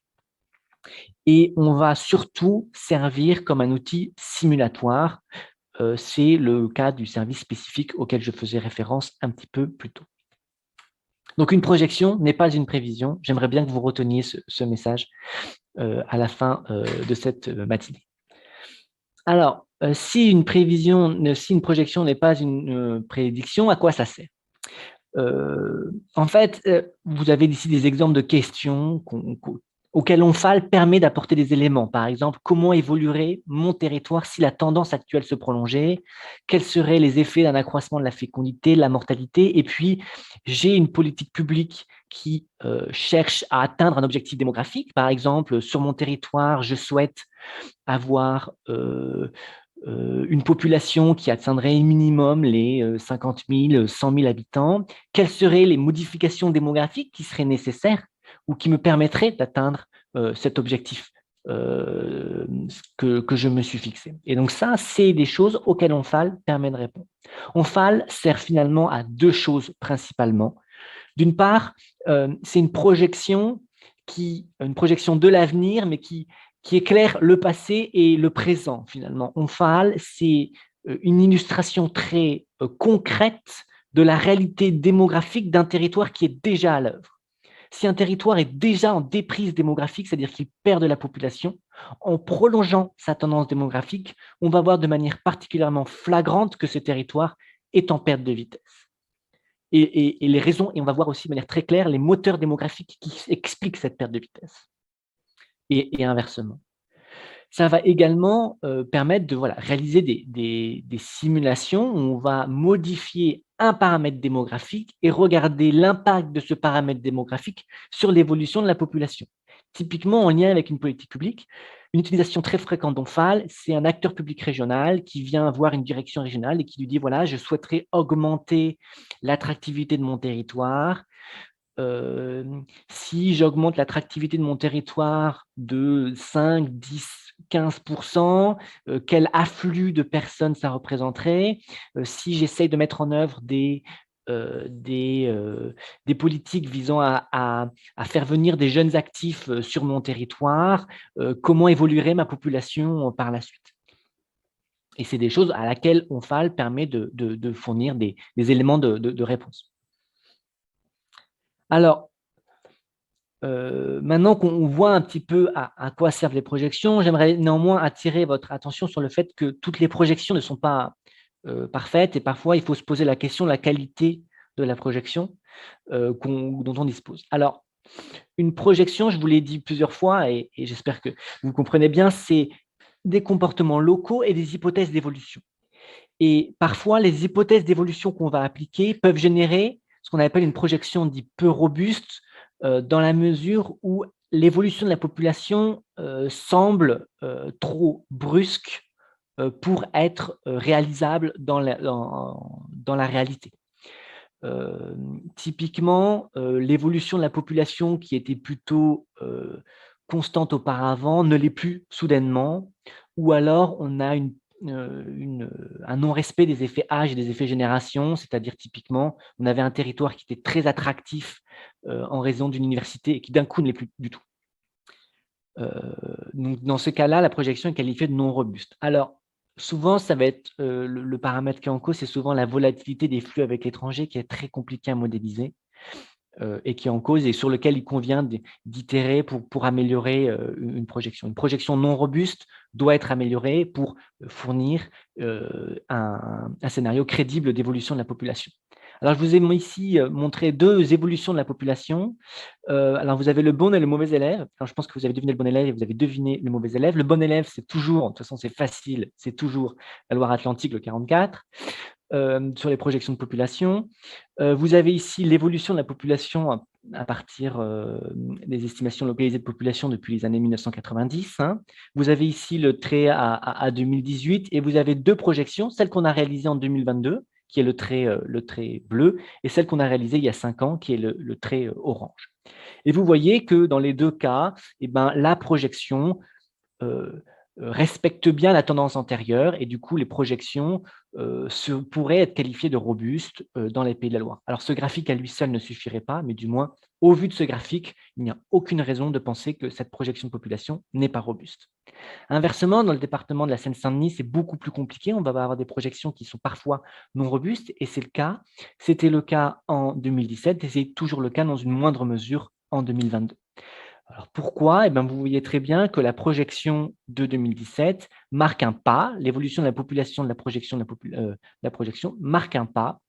[SPEAKER 3] Et on va surtout servir comme un outil simulatoire. C'est le cas du service spécifique auquel je faisais référence un petit peu plus tôt. Donc, une projection n'est pas une prévision. J'aimerais bien que vous reteniez ce message à la fin de cette matinée. Alors, si une projection n'est pas une prédiction, à quoi ça sert? En fait, vous avez ici des exemples de questions auxquelles ONFAL permet d'apporter des éléments. Par exemple, comment évoluerait mon territoire si la tendance actuelle se prolongeait? Quels seraient les effets d'un accroissement de la fécondité, de la mortalité? Et puis, j'ai une politique publique qui cherche à atteindre un objectif démographique. Par exemple, sur mon territoire, je souhaite avoir une population qui atteindrait minimum les 50 000, 100 000 habitants. Quelles seraient les modifications démographiques qui seraient nécessaires ou qui me permettraient d'atteindre cet objectif que je me suis fixé. Et donc ça, c'est des choses auxquelles ONFAL permet de répondre. ONFAL sert finalement à deux choses principalement. D'une part, c'est une projection de l'avenir, mais qui éclaire le passé et le présent, finalement. ONFAL, c'est une illustration très concrète de la réalité démographique d'un territoire qui est déjà à l'œuvre. Si un territoire est déjà en déprise démographique, c'est-à-dire qu'il perd de la population, en prolongeant sa tendance démographique, on va voir de manière particulièrement flagrante que ce territoire est en perte de vitesse. Et les raisons, et on va voir aussi de manière très claire les moteurs démographiques qui expliquent cette perte de vitesse. Et inversement. Ça va également permettre de réaliser des simulations où on va modifier un paramètre démographique et regarder l'impact de ce paramètre démographique sur l'évolution de la population. Typiquement, en lien avec une politique publique, une utilisation très fréquente d'Omphal, c'est un acteur public régional qui vient voir une direction régionale et qui lui dit, voilà, je souhaiterais augmenter l'attractivité de mon territoire. Si j'augmente l'attractivité de mon territoire de 5, 10, 15%, quel afflux de personnes ça représenterait? Si j'essaye de mettre en œuvre des politiques visant à faire venir des jeunes actifs sur mon territoire, comment évoluerait ma population par la suite? Et c'est des choses à laquelle Omphal permet de fournir des éléments de réponse. Alors, maintenant qu'on voit un petit peu à quoi servent les projections, j'aimerais néanmoins attirer votre attention sur le fait que toutes les projections ne sont pas parfaites et parfois il faut se poser la question de la qualité de la projection dont on dispose. Alors, une projection, je vous l'ai dit plusieurs fois et j'espère que vous comprenez bien, c'est des comportements locaux et des hypothèses d'évolution. Et parfois, les hypothèses d'évolution qu'on va appliquer peuvent générer ce qu'on appelle une projection dite peu robuste, dans la mesure où l'évolution de la population semble trop brusque pour être réalisable dans la réalité. Typiquement, l'évolution de la population qui était plutôt constante auparavant ne l'est plus soudainement, ou alors on a un non-respect des effets âge et des effets génération, c'est-à-dire typiquement, on avait un territoire qui était très attractif en raison d'une université et qui d'un coup ne l'est plus du tout. Donc, dans ce cas-là, la projection est qualifiée de non robuste. Alors, souvent, ça va être le paramètre qui est en cause, c'est souvent la volatilité des flux avec l'étranger qui est très compliqué à modéliser et qui est en cause et sur lequel il convient d'itérer pour améliorer une projection. Une projection non robuste doit être améliorée pour fournir un scénario crédible d'évolution de la population. Alors, je vous ai ici montré deux évolutions de la population. Alors, vous avez le bon et le mauvais élève. Alors, je pense que vous avez deviné le bon élève et vous avez deviné le mauvais élève. Le bon élève, c'est toujours, de toute façon, c'est facile, c'est toujours la Loire-Atlantique, le 44, sur les projections de population. Vous avez ici l'évolution de la population à partir des estimations localisées de population depuis les années 1990. Hein. Vous avez ici le trait à 2018 et vous avez deux projections, celle qu'on a réalisée en 2022, qui est le trait bleu, et celle qu'on a réalisée il y a 5 ans, qui est le trait orange. Et vous voyez que dans les deux cas, la projection respecte bien la tendance antérieure et du coup, les projections pourraient être qualifiées de robustes dans les Pays de la Loire. Alors, ce graphique à lui seul ne suffirait pas, mais du moins, au vu de ce graphique, il n'y a aucune raison de penser que cette projection de population n'est pas robuste. Inversement, dans le département de la Seine-Saint-Denis, c'est beaucoup plus compliqué. On va avoir des projections qui sont parfois non robustes et c'est le cas. C'était le cas en 2017 et c'est toujours le cas dans une moindre mesure en 2022. Alors pourquoi? Vous voyez très bien que la projection de 2017 marque un pas, l'évolution de la population de la projection, la projection marque un pas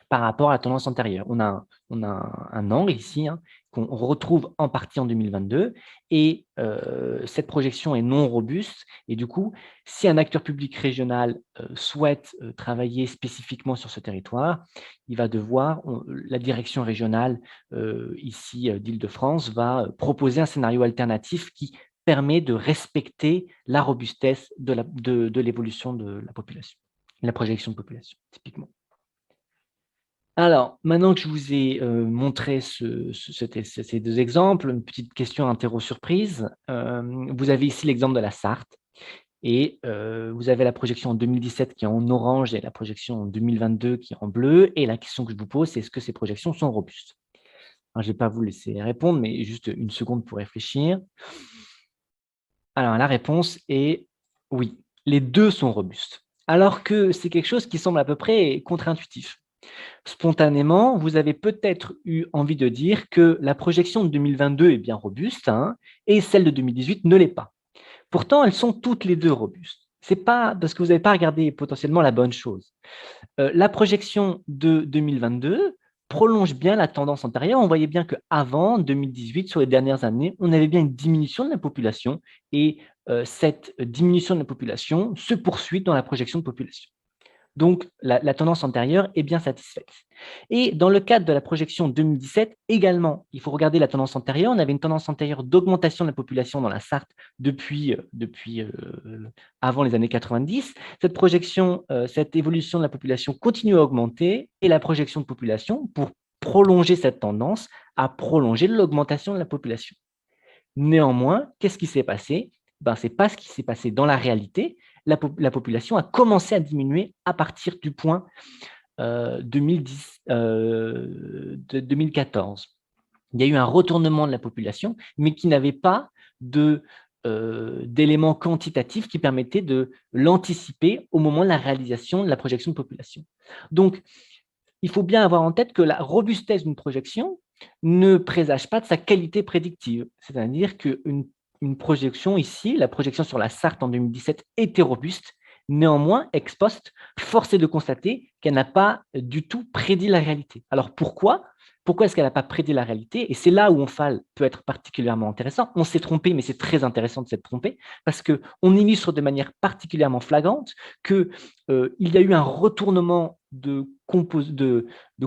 [SPEAKER 3] par rapport à la tendance antérieure. On a un angle ici qu'on retrouve en partie en 2022 et cette projection est non robuste et du coup, si un acteur public régional souhaite travailler spécifiquement sur ce territoire, il va devoir, la direction régionale ici d'Île-de-France va proposer un scénario alternatif qui permet de respecter la robustesse de l'évolution de la population, la projection de population, typiquement. Alors, maintenant que je vous ai montré ces deux exemples, une petite question interro-surprise. Vous avez ici l'exemple de la Sarthe et vous avez la projection en 2017 qui est en orange et la projection en 2022 qui est en bleu. Et la question que je vous pose, c'est est-ce que ces projections sont robustes? Alors, je ne vais pas vous laisser répondre, mais juste une seconde pour réfléchir. Alors, la réponse est oui, les deux sont robustes. Alors que c'est quelque chose qui semble à peu près contre-intuitif. Spontanément, vous avez peut-être eu envie de dire que la projection de 2022 est bien robuste et celle de 2018 ne l'est pas. Pourtant, elles sont toutes les deux robustes. Ce n'est pas parce que vous n'avez pas regardé potentiellement la bonne chose. La projection de 2022 prolonge bien la tendance antérieure. On voyait bien qu'avant 2018, sur les dernières années, on avait bien une diminution de la population et cette diminution de la population se poursuit dans la projection de population. Donc, la tendance antérieure est bien satisfaite. Et dans le cadre de la projection 2017, également, il faut regarder la tendance antérieure. On avait une tendance antérieure d'augmentation de la population dans la Sarthe depuis avant les années 90. Cette projection, cette évolution de la population continue à augmenter et la projection de population, pour prolonger cette tendance, a prolongé l'augmentation de la population. Néanmoins, qu'est-ce qui s'est passé? Ce n'est pas ce qui s'est passé dans la réalité. La population a commencé à diminuer à partir du point 2014. Il y a eu un retournement de la population, mais qui n'avait pas d'éléments quantitatifs qui permettaient de l'anticiper au moment de la réalisation de la projection de population. Donc, il faut bien avoir en tête que la robustesse d'une projection ne présage pas de sa qualité prédictive. C'est-à-dire qu'une projection ici, la projection sur la Sarthe en 2017 était robuste. Néanmoins, ex post, force est de constater qu'elle n'a pas du tout prédit la réalité. Alors pourquoi est-ce qu'elle n'a pas prédit la réalité? Et c'est là où Omphale peut être particulièrement intéressant. On s'est trompé, mais c'est très intéressant de s'être trompé, parce qu'on illustre de manière particulièrement flagrante qu'il y a eu un retournement de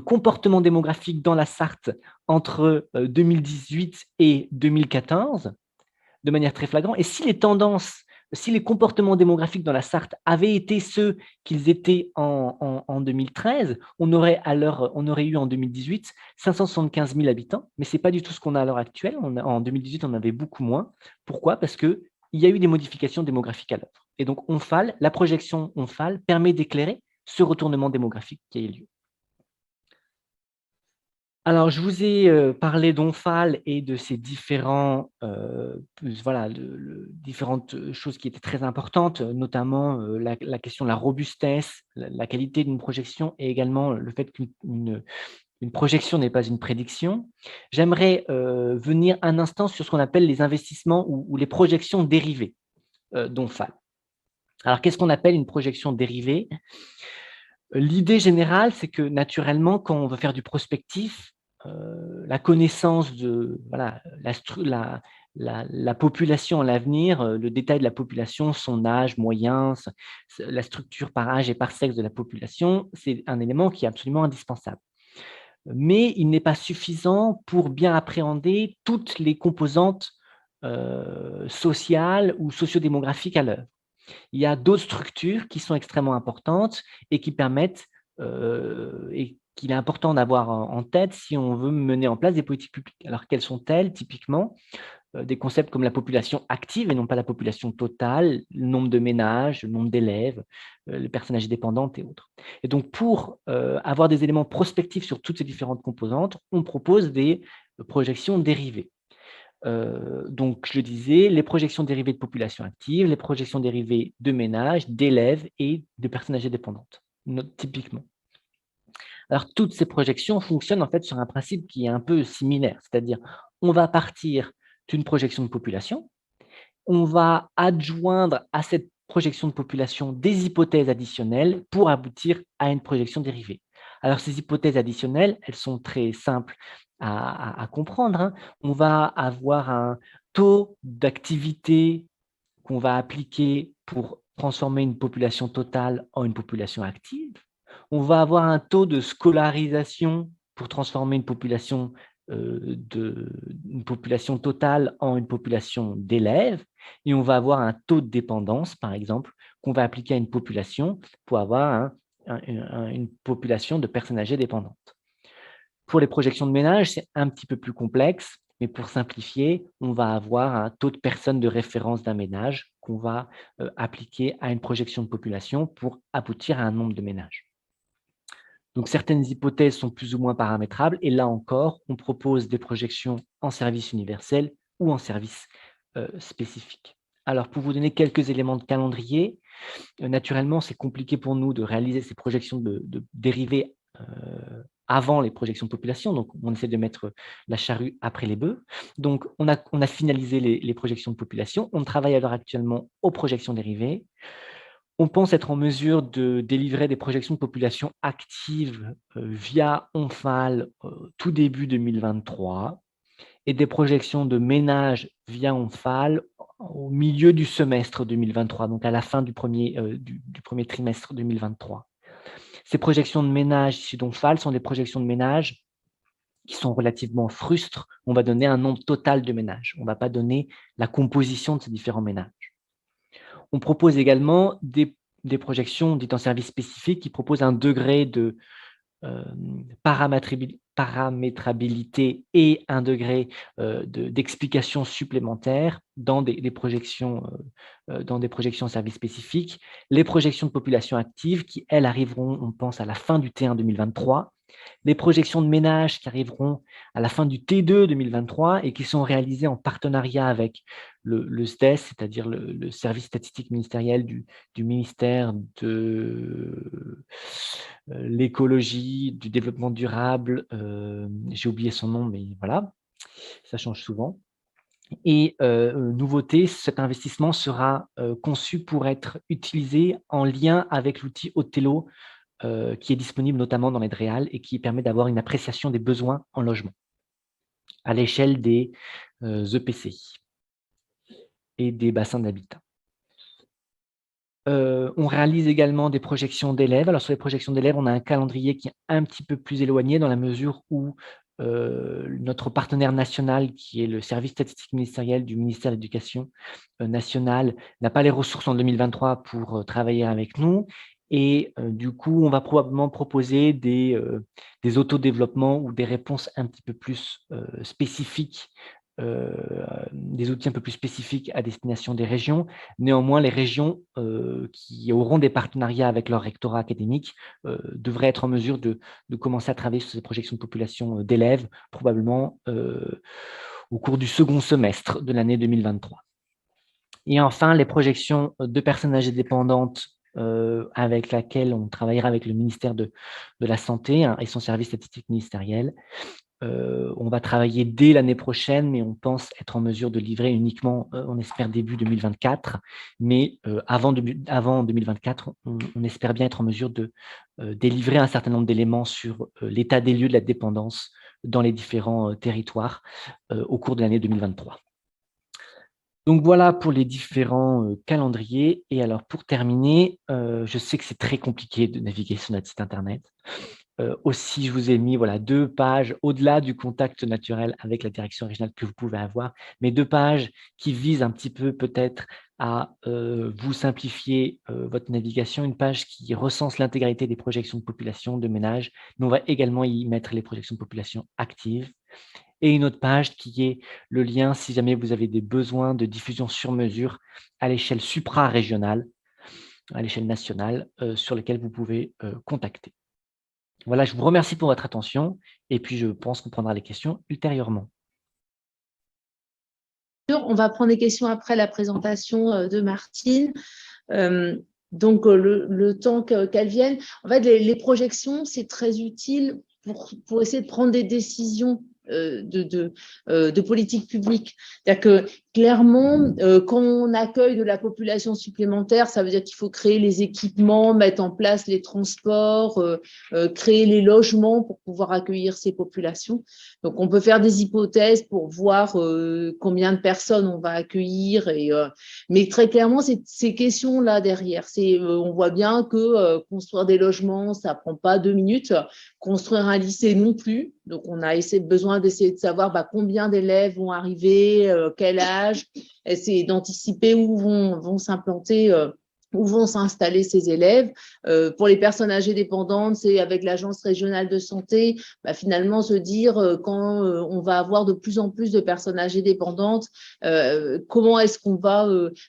[SPEAKER 3] comportement démographique dans la Sarthe entre 2018 et 2014, de manière très flagrante. Et si les comportements démographiques dans la Sarthe avaient été ceux qu'ils étaient en 2013, on aurait eu en 2018 575 000 habitants, mais ce n'est pas du tout ce qu'on a à l'heure actuelle. En 2018, on avait beaucoup moins. Pourquoi? Parce qu'il y a eu des modifications démographiques à l'œuvre. Et donc, la projection Omphale permet d'éclairer ce retournement démographique qui a eu lieu. Alors, je vous ai parlé d'Omphale et de ces différentes choses qui étaient très importantes, notamment la question de la robustesse, la qualité d'une projection et également le fait qu'une projection n'est pas une prédiction. J'aimerais venir un instant sur ce qu'on appelle les investissements ou les projections dérivées d'Omphale. Alors, qu'est-ce qu'on appelle une projection dérivée? L'idée générale, c'est que naturellement, quand on veut faire du prospectif, la connaissance de la population à l'avenir, le détail de la population, son âge moyen, la structure par âge et par sexe de la population, c'est un élément qui est absolument indispensable. Mais il n'est pas suffisant pour bien appréhender toutes les composantes sociales ou sociodémographiques à l'œuvre. Il y a d'autres structures qui sont extrêmement importantes et qui permettent, et qu'il est important d'avoir en tête si on veut mener en place des politiques publiques. Alors, quelles sont-elles typiquement? Des concepts comme la population active et non pas la population totale, le nombre de ménages, le nombre d'élèves, les personnes âgées dépendantes et autres. Et donc, pour avoir des éléments prospectifs sur toutes ces différentes composantes, on propose des projections dérivées. Donc, je disais, les projections dérivées de population active, les projections dérivées de ménages, d'élèves et de personnes âgées dépendantes, typiquement. Alors, toutes ces projections fonctionnent en fait sur un principe qui est un peu similaire, c'est-à-dire on va partir d'une projection de population, on va adjoindre à cette projection de population des hypothèses additionnelles pour aboutir à une projection dérivée. Alors, ces hypothèses additionnelles, elles sont très simples à comprendre. Hein. On va avoir un taux d'activité qu'on va appliquer pour transformer une population totale en une population active. On va avoir un taux de scolarisation pour transformer une population totale en une population d'élèves, et on va avoir un taux de dépendance, par exemple, qu'on va appliquer à une population pour avoir une population de personnes âgées dépendantes. Pour les projections de ménage, c'est un petit peu plus complexe, mais pour simplifier, on va avoir un taux de personnes de référence d'un ménage qu'on va appliquer à une projection de population pour aboutir à un nombre de ménages. Donc, certaines hypothèses sont plus ou moins paramétrables, et là encore, on propose des projections en service universel ou en service spécifique. Alors, pour vous donner quelques éléments de calendrier, naturellement, c'est compliqué pour nous de réaliser ces projections de dérivées avant les projections de population, donc on essaie de mettre la charrue après les bœufs. Donc, on a finalisé les projections de population, on travaille alors actuellement aux projections dérivées. On pense être en mesure de délivrer des projections de population actives via Omphale tout début 2023 et des projections de ménage via Omphale au milieu du semestre 2023, donc à la fin du premier trimestre 2023. Ces projections de ménage issues d'ONFAL sont des projections de ménage qui sont relativement frustres. On va donner un nombre total de ménages. On ne va pas donner la composition de ces différents ménages. On propose également des projections dites en service spécifique qui proposent un degré de paramétrabilité et un degré d'explication supplémentaire dans des projections en service spécifique. Les projections de population active qui, elles, arriveront, on pense, à la fin du T1 2023. Les projections de ménage qui arriveront à la fin du T2 2023 et qui sont réalisées en partenariat avec le SDES, c'est-à-dire le service statistique ministériel du ministère de l'écologie, du développement durable, j'ai oublié son nom, mais voilà, ça change souvent. Et nouveauté, cet investissement sera conçu pour être utilisé en lien avec l'outil Othello, qui est disponible notamment dans l'AIDREAL et qui permet d'avoir une appréciation des besoins en logement à l'échelle des EPCI et des bassins d'habitat. On réalise également des projections d'élèves. Alors, sur les projections d'élèves, on a un calendrier qui est un petit peu plus éloigné dans la mesure où notre partenaire national, qui est le service statistique ministériel du ministère de l'Éducation nationale, n'a pas les ressources en 2023 pour travailler avec nous. Et du coup, on va probablement proposer des autodéveloppements ou des réponses un petit peu plus spécifiques, des outils un peu plus spécifiques à destination des régions. Néanmoins, les régions qui auront des partenariats avec leur rectorat académique devraient être en mesure de commencer à travailler sur ces projections de population d'élèves, probablement au cours du second semestre de l'année 2023. Et enfin, les projections de personnes âgées dépendantes avec laquelle on travaillera avec le ministère de la Santé et son service statistique ministériel. On va travailler dès l'année prochaine, mais on pense être en mesure de livrer uniquement, on espère début 2024, mais avant 2024, on espère bien être en mesure de délivrer un certain nombre d'éléments sur l'état des lieux de la dépendance dans les différents territoires au cours de l'année 2023. Donc voilà pour les différents calendriers. Et alors pour terminer, je sais que c'est très compliqué de naviguer sur notre site internet. Aussi, je vous ai mis 2 pages au-delà du contact naturel avec la direction régionale que vous pouvez avoir, mais 2 pages qui visent un petit peu peut-être à vous simplifier votre navigation. Une page qui recense l'intégralité des projections de population, de ménages, mais on va également y mettre les projections de population actives. Et une autre page qui est le lien si jamais vous avez des besoins de diffusion sur mesure à l'échelle supra-régionale, à l'échelle nationale, sur lesquels vous pouvez contacter. Voilà, je vous remercie pour votre attention et puis je pense qu'on prendra les questions ultérieurement.
[SPEAKER 2] On va prendre des questions après la présentation de Martine. Donc, le temps qu'elles viennent. En fait, les projections, c'est très utile pour essayer de prendre des décisions de politique publique. C'est-à-dire que clairement, quand on accueille de la population supplémentaire, ça veut dire qu'il faut créer les équipements, mettre en place les transports, créer les logements pour pouvoir accueillir ces populations. Donc, on peut faire des hypothèses pour voir combien de personnes on va accueillir. Mais très clairement, c'est ces questions-là derrière. On voit bien que construire des logements, ça ne prend pas 2 minutes. Construire un lycée non plus. Donc, on a besoin d'essayer de savoir combien d'élèves vont arriver, quel âge, essayer d'anticiper où vont s'implanter, où vont s'installer ces élèves. Pour les personnes âgées dépendantes, c'est avec l'Agence régionale de santé, finalement se dire quand on va avoir de plus en plus de personnes âgées dépendantes, comment est-ce qu'on va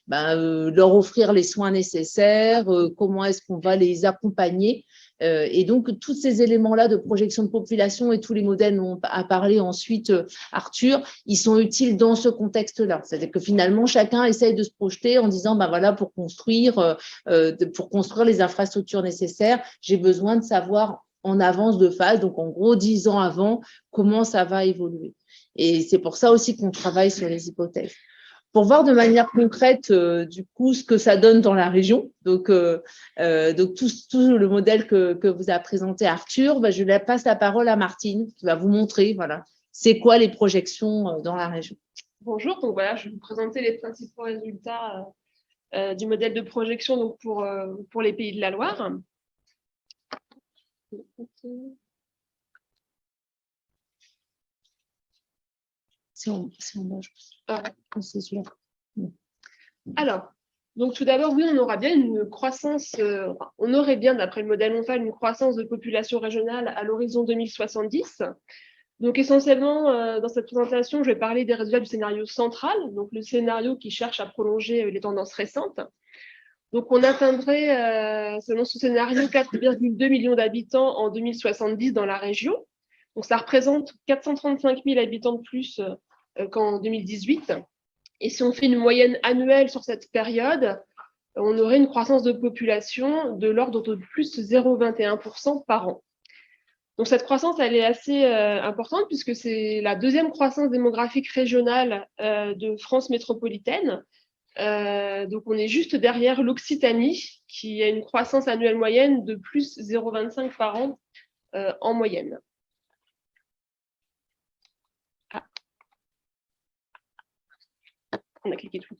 [SPEAKER 2] leur offrir les soins nécessaires, comment est-ce qu'on va les accompagner. Et donc, tous ces éléments-là de projection de population et tous les modèles dont a parlé ensuite Arthur, ils sont utiles dans ce contexte-là. C'est-à-dire que finalement, chacun essaye de se projeter en disant, voilà, pour construire les infrastructures nécessaires, j'ai besoin de savoir en avance de phase, donc en gros 10 ans avant, comment ça va évoluer. Et c'est pour ça aussi qu'on travaille sur les hypothèses. Pour voir de manière concrète, du coup, ce que ça donne dans la région. Donc tout le modèle que vous a présenté Arthur, je passe la parole à Martine, qui va vous montrer, c'est quoi les projections dans la région.
[SPEAKER 4] Bonjour, donc voilà, je vais vous présenter les principaux résultats du modèle de projection donc pour les Pays de la Loire.
[SPEAKER 2] C'est en bas, je pense.
[SPEAKER 4] Ah.
[SPEAKER 2] C'est celui-là.
[SPEAKER 4] Alors, donc tout d'abord, oui, on aura bien une croissance, on aurait bien, d'après le modèle Onfal, une croissance de population régionale à l'horizon 2070. Donc essentiellement, dans cette présentation, je vais parler des résultats du scénario central, donc le scénario qui cherche à prolonger les tendances récentes. Donc on atteindrait, selon ce scénario, 4,2 millions d'habitants en 2070 dans la région. Donc ça représente 435 000 habitants de plus qu'en 2018. Et si on fait une moyenne annuelle sur cette période, on aurait une croissance de population de l'ordre de plus 0,21% par an. Donc cette croissance, elle est assez importante puisque c'est la deuxième croissance démographique régionale de France métropolitaine. Donc on est juste derrière l'Occitanie qui a une croissance annuelle moyenne de plus 0,25 par an en moyenne. On a cliqué tout.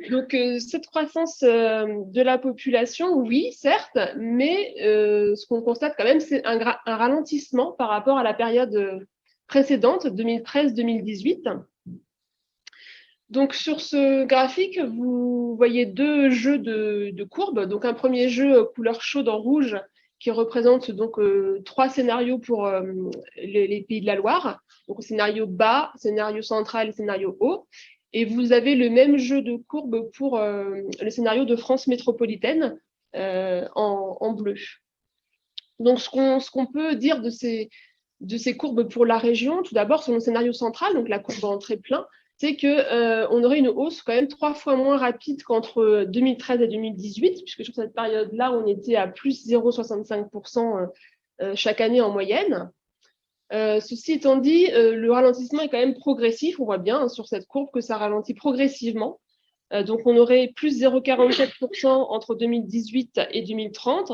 [SPEAKER 4] Donc, cette croissance de la population, oui, certes, mais ce qu'on constate quand même, c'est un ralentissement par rapport à la période précédente, 2013-2018. Donc, sur ce graphique, vous voyez deux jeux de courbes. Donc, un premier jeu couleur chaude en rouge qui représente donc 3 scénarios pour les Pays de la Loire. Donc, scénario bas, scénario central et scénario haut. Et vous avez le même jeu de courbes pour le scénario de France métropolitaine en bleu. Donc, ce qu'on peut dire de ces courbes pour la région, tout d'abord, sur le scénario central, donc la courbe en très plein, c'est qu'on aurait une hausse quand même 3 fois moins rapide qu'entre 2013 et 2018, puisque sur cette période-là, on était à plus 0,65% chaque année en moyenne. Ceci étant dit, le ralentissement est quand même progressif. On voit bien sur cette courbe que ça ralentit progressivement. Donc, on aurait plus 0,47% entre 2018 et 2030,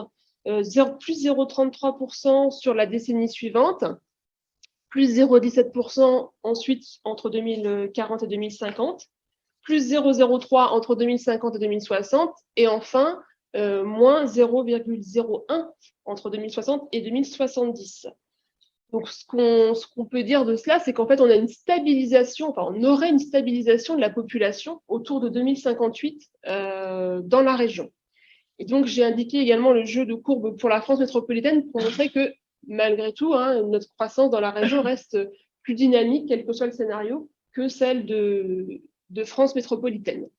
[SPEAKER 4] plus 0,33% sur la décennie suivante, plus 0,17% ensuite entre 2040 et 2050, plus 0,03% entre 2050 et 2060, et enfin, moins 0,01% entre 2060 et 2070. Donc, ce qu'on peut dire de cela, c'est qu'en fait, on a une stabilisation, enfin, on aurait une stabilisation de la population autour de 2058 dans la région. Et donc, j'ai indiqué également le jeu de courbes pour la France métropolitaine pour montrer que, malgré tout, notre croissance dans la région reste plus dynamique, quel que soit le scénario, que celle de France métropolitaine.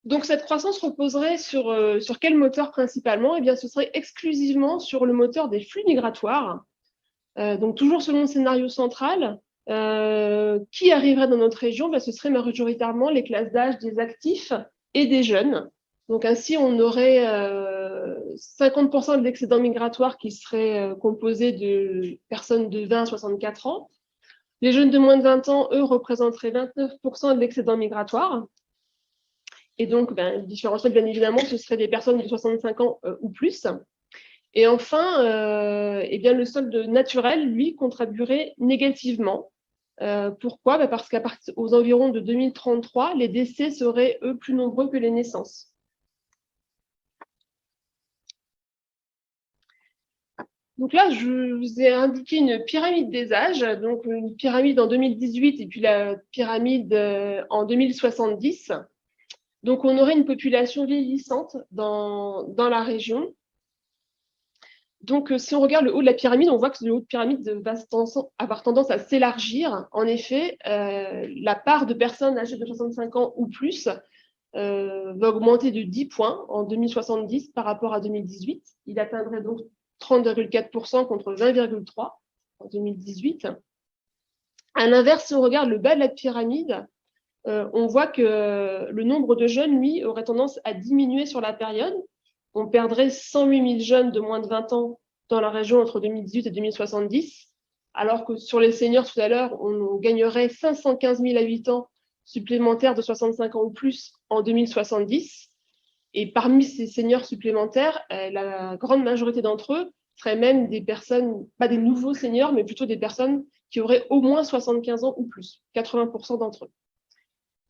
[SPEAKER 4] Donc, cette croissance reposerait sur quel moteur principalement? Eh bien, ce serait exclusivement sur le moteur des flux migratoires. Donc, toujours selon le scénario central, qui arriverait dans notre région? Ce serait majoritairement les classes d'âge des actifs et des jeunes. Donc, ainsi, on aurait 50% de l'excédent migratoire qui serait composé de personnes de 20 à 64 ans. Les jeunes de moins de 20 ans, eux, représenteraient 29% de l'excédent migratoire. Et donc, le différentiel, bien évidemment, ce seraient des personnes de 65 ans ou plus. Et enfin, eh bien, le solde naturel, lui, contribuerait négativement. Pourquoi? Parce qu'aux environs de 2033, les décès seraient, eux, plus nombreux que les naissances. Donc là, je vous ai indiqué une pyramide des âges, donc une pyramide en 2018 et puis la pyramide en 2070. Donc, on aurait une population vieillissante dans la région. Donc, si on regarde le haut de la pyramide, on voit que le haut de pyramide va avoir tendance à s'élargir. En effet, la part de personnes âgées de 65 ans ou plus va augmenter de 10 points en 2070 par rapport à 2018. Il atteindrait donc 30,4% contre 20,3% en 2018. À l'inverse, si on regarde le bas de la pyramide, on voit que le nombre de jeunes, lui, aurait tendance à diminuer sur la période. On perdrait 108 000 jeunes de moins de 20 ans dans la région entre 2018 et 2070, alors que sur les seniors, tout à l'heure, on gagnerait 515 000 habitants supplémentaires de 65 ans ou plus en 2070. Et parmi ces seniors supplémentaires, la grande majorité d'entre eux seraient même des personnes, pas des nouveaux seniors, mais plutôt des personnes qui auraient au moins 75 ans ou plus, 80% d'entre eux.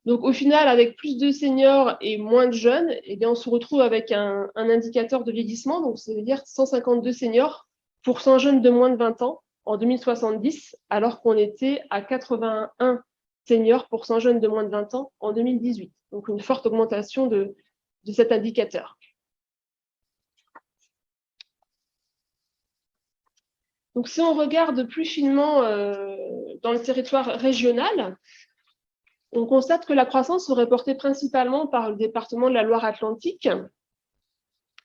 [SPEAKER 4] Donc, au final, avec plus de seniors et moins de jeunes, eh bien, on se retrouve avec un indicateur de vieillissement, donc c'est-à-dire 152 seniors pour 100 jeunes de moins de 20 ans en 2070, alors qu'on était à 81 seniors pour 100 jeunes de moins de 20 ans en 2018. Donc, une forte augmentation de cet indicateur. Donc, si on regarde plus finement dans le territoire régional, on constate que la croissance serait portée principalement par le département de la Loire-Atlantique.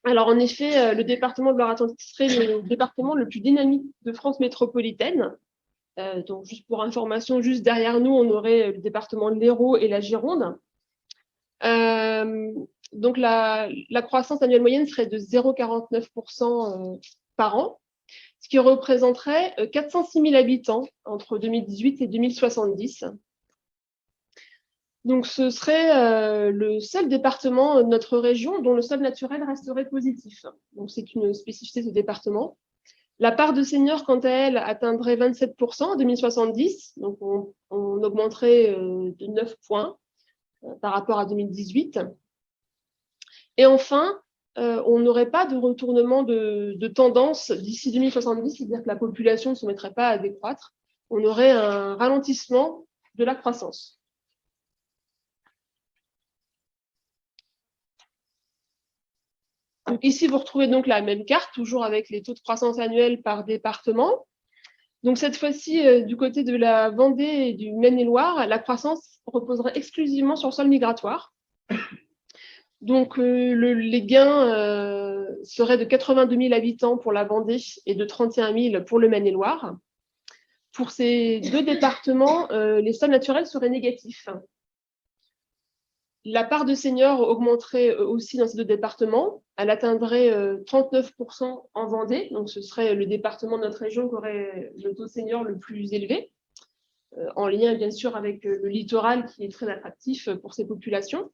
[SPEAKER 4] Alors, en effet, le département de Loire-Atlantique serait le département le plus dynamique de France métropolitaine. Donc, juste pour information, juste derrière nous, on aurait le département de l'Hérault et la Gironde. Donc, la croissance annuelle moyenne serait de 0,49% par an, ce qui représenterait 406 000 habitants entre 2018 et 2070. Donc, ce serait le seul département de notre région dont le sol naturel resterait positif. Donc, c'est une spécificité de ce département. La part de seniors, quant à elle, atteindrait 27% en 2070. Donc, on augmenterait de 9 points par rapport à 2018. Et enfin, on n'aurait pas de retournement de tendance d'ici 2070, c'est-à-dire que la population ne se mettrait pas à décroître. On aurait un ralentissement de la croissance. Donc ici, vous retrouvez donc la même carte, toujours avec les taux de croissance annuels par département. Donc cette fois-ci, du côté de la Vendée et du Maine-et-Loire, la croissance reposerait exclusivement sur le sol migratoire. Donc les gains seraient de 82 000 habitants pour la Vendée et de 31 000 pour le Maine-et-Loire. Pour ces deux départements, les sols naturels seraient négatifs. La part de seniors augmenterait aussi dans ces deux départements. Elle atteindrait 39% en Vendée. Donc, ce serait le département de notre région qui aurait le taux senior le plus élevé, en lien bien sûr avec le littoral qui est très attractif pour ces populations.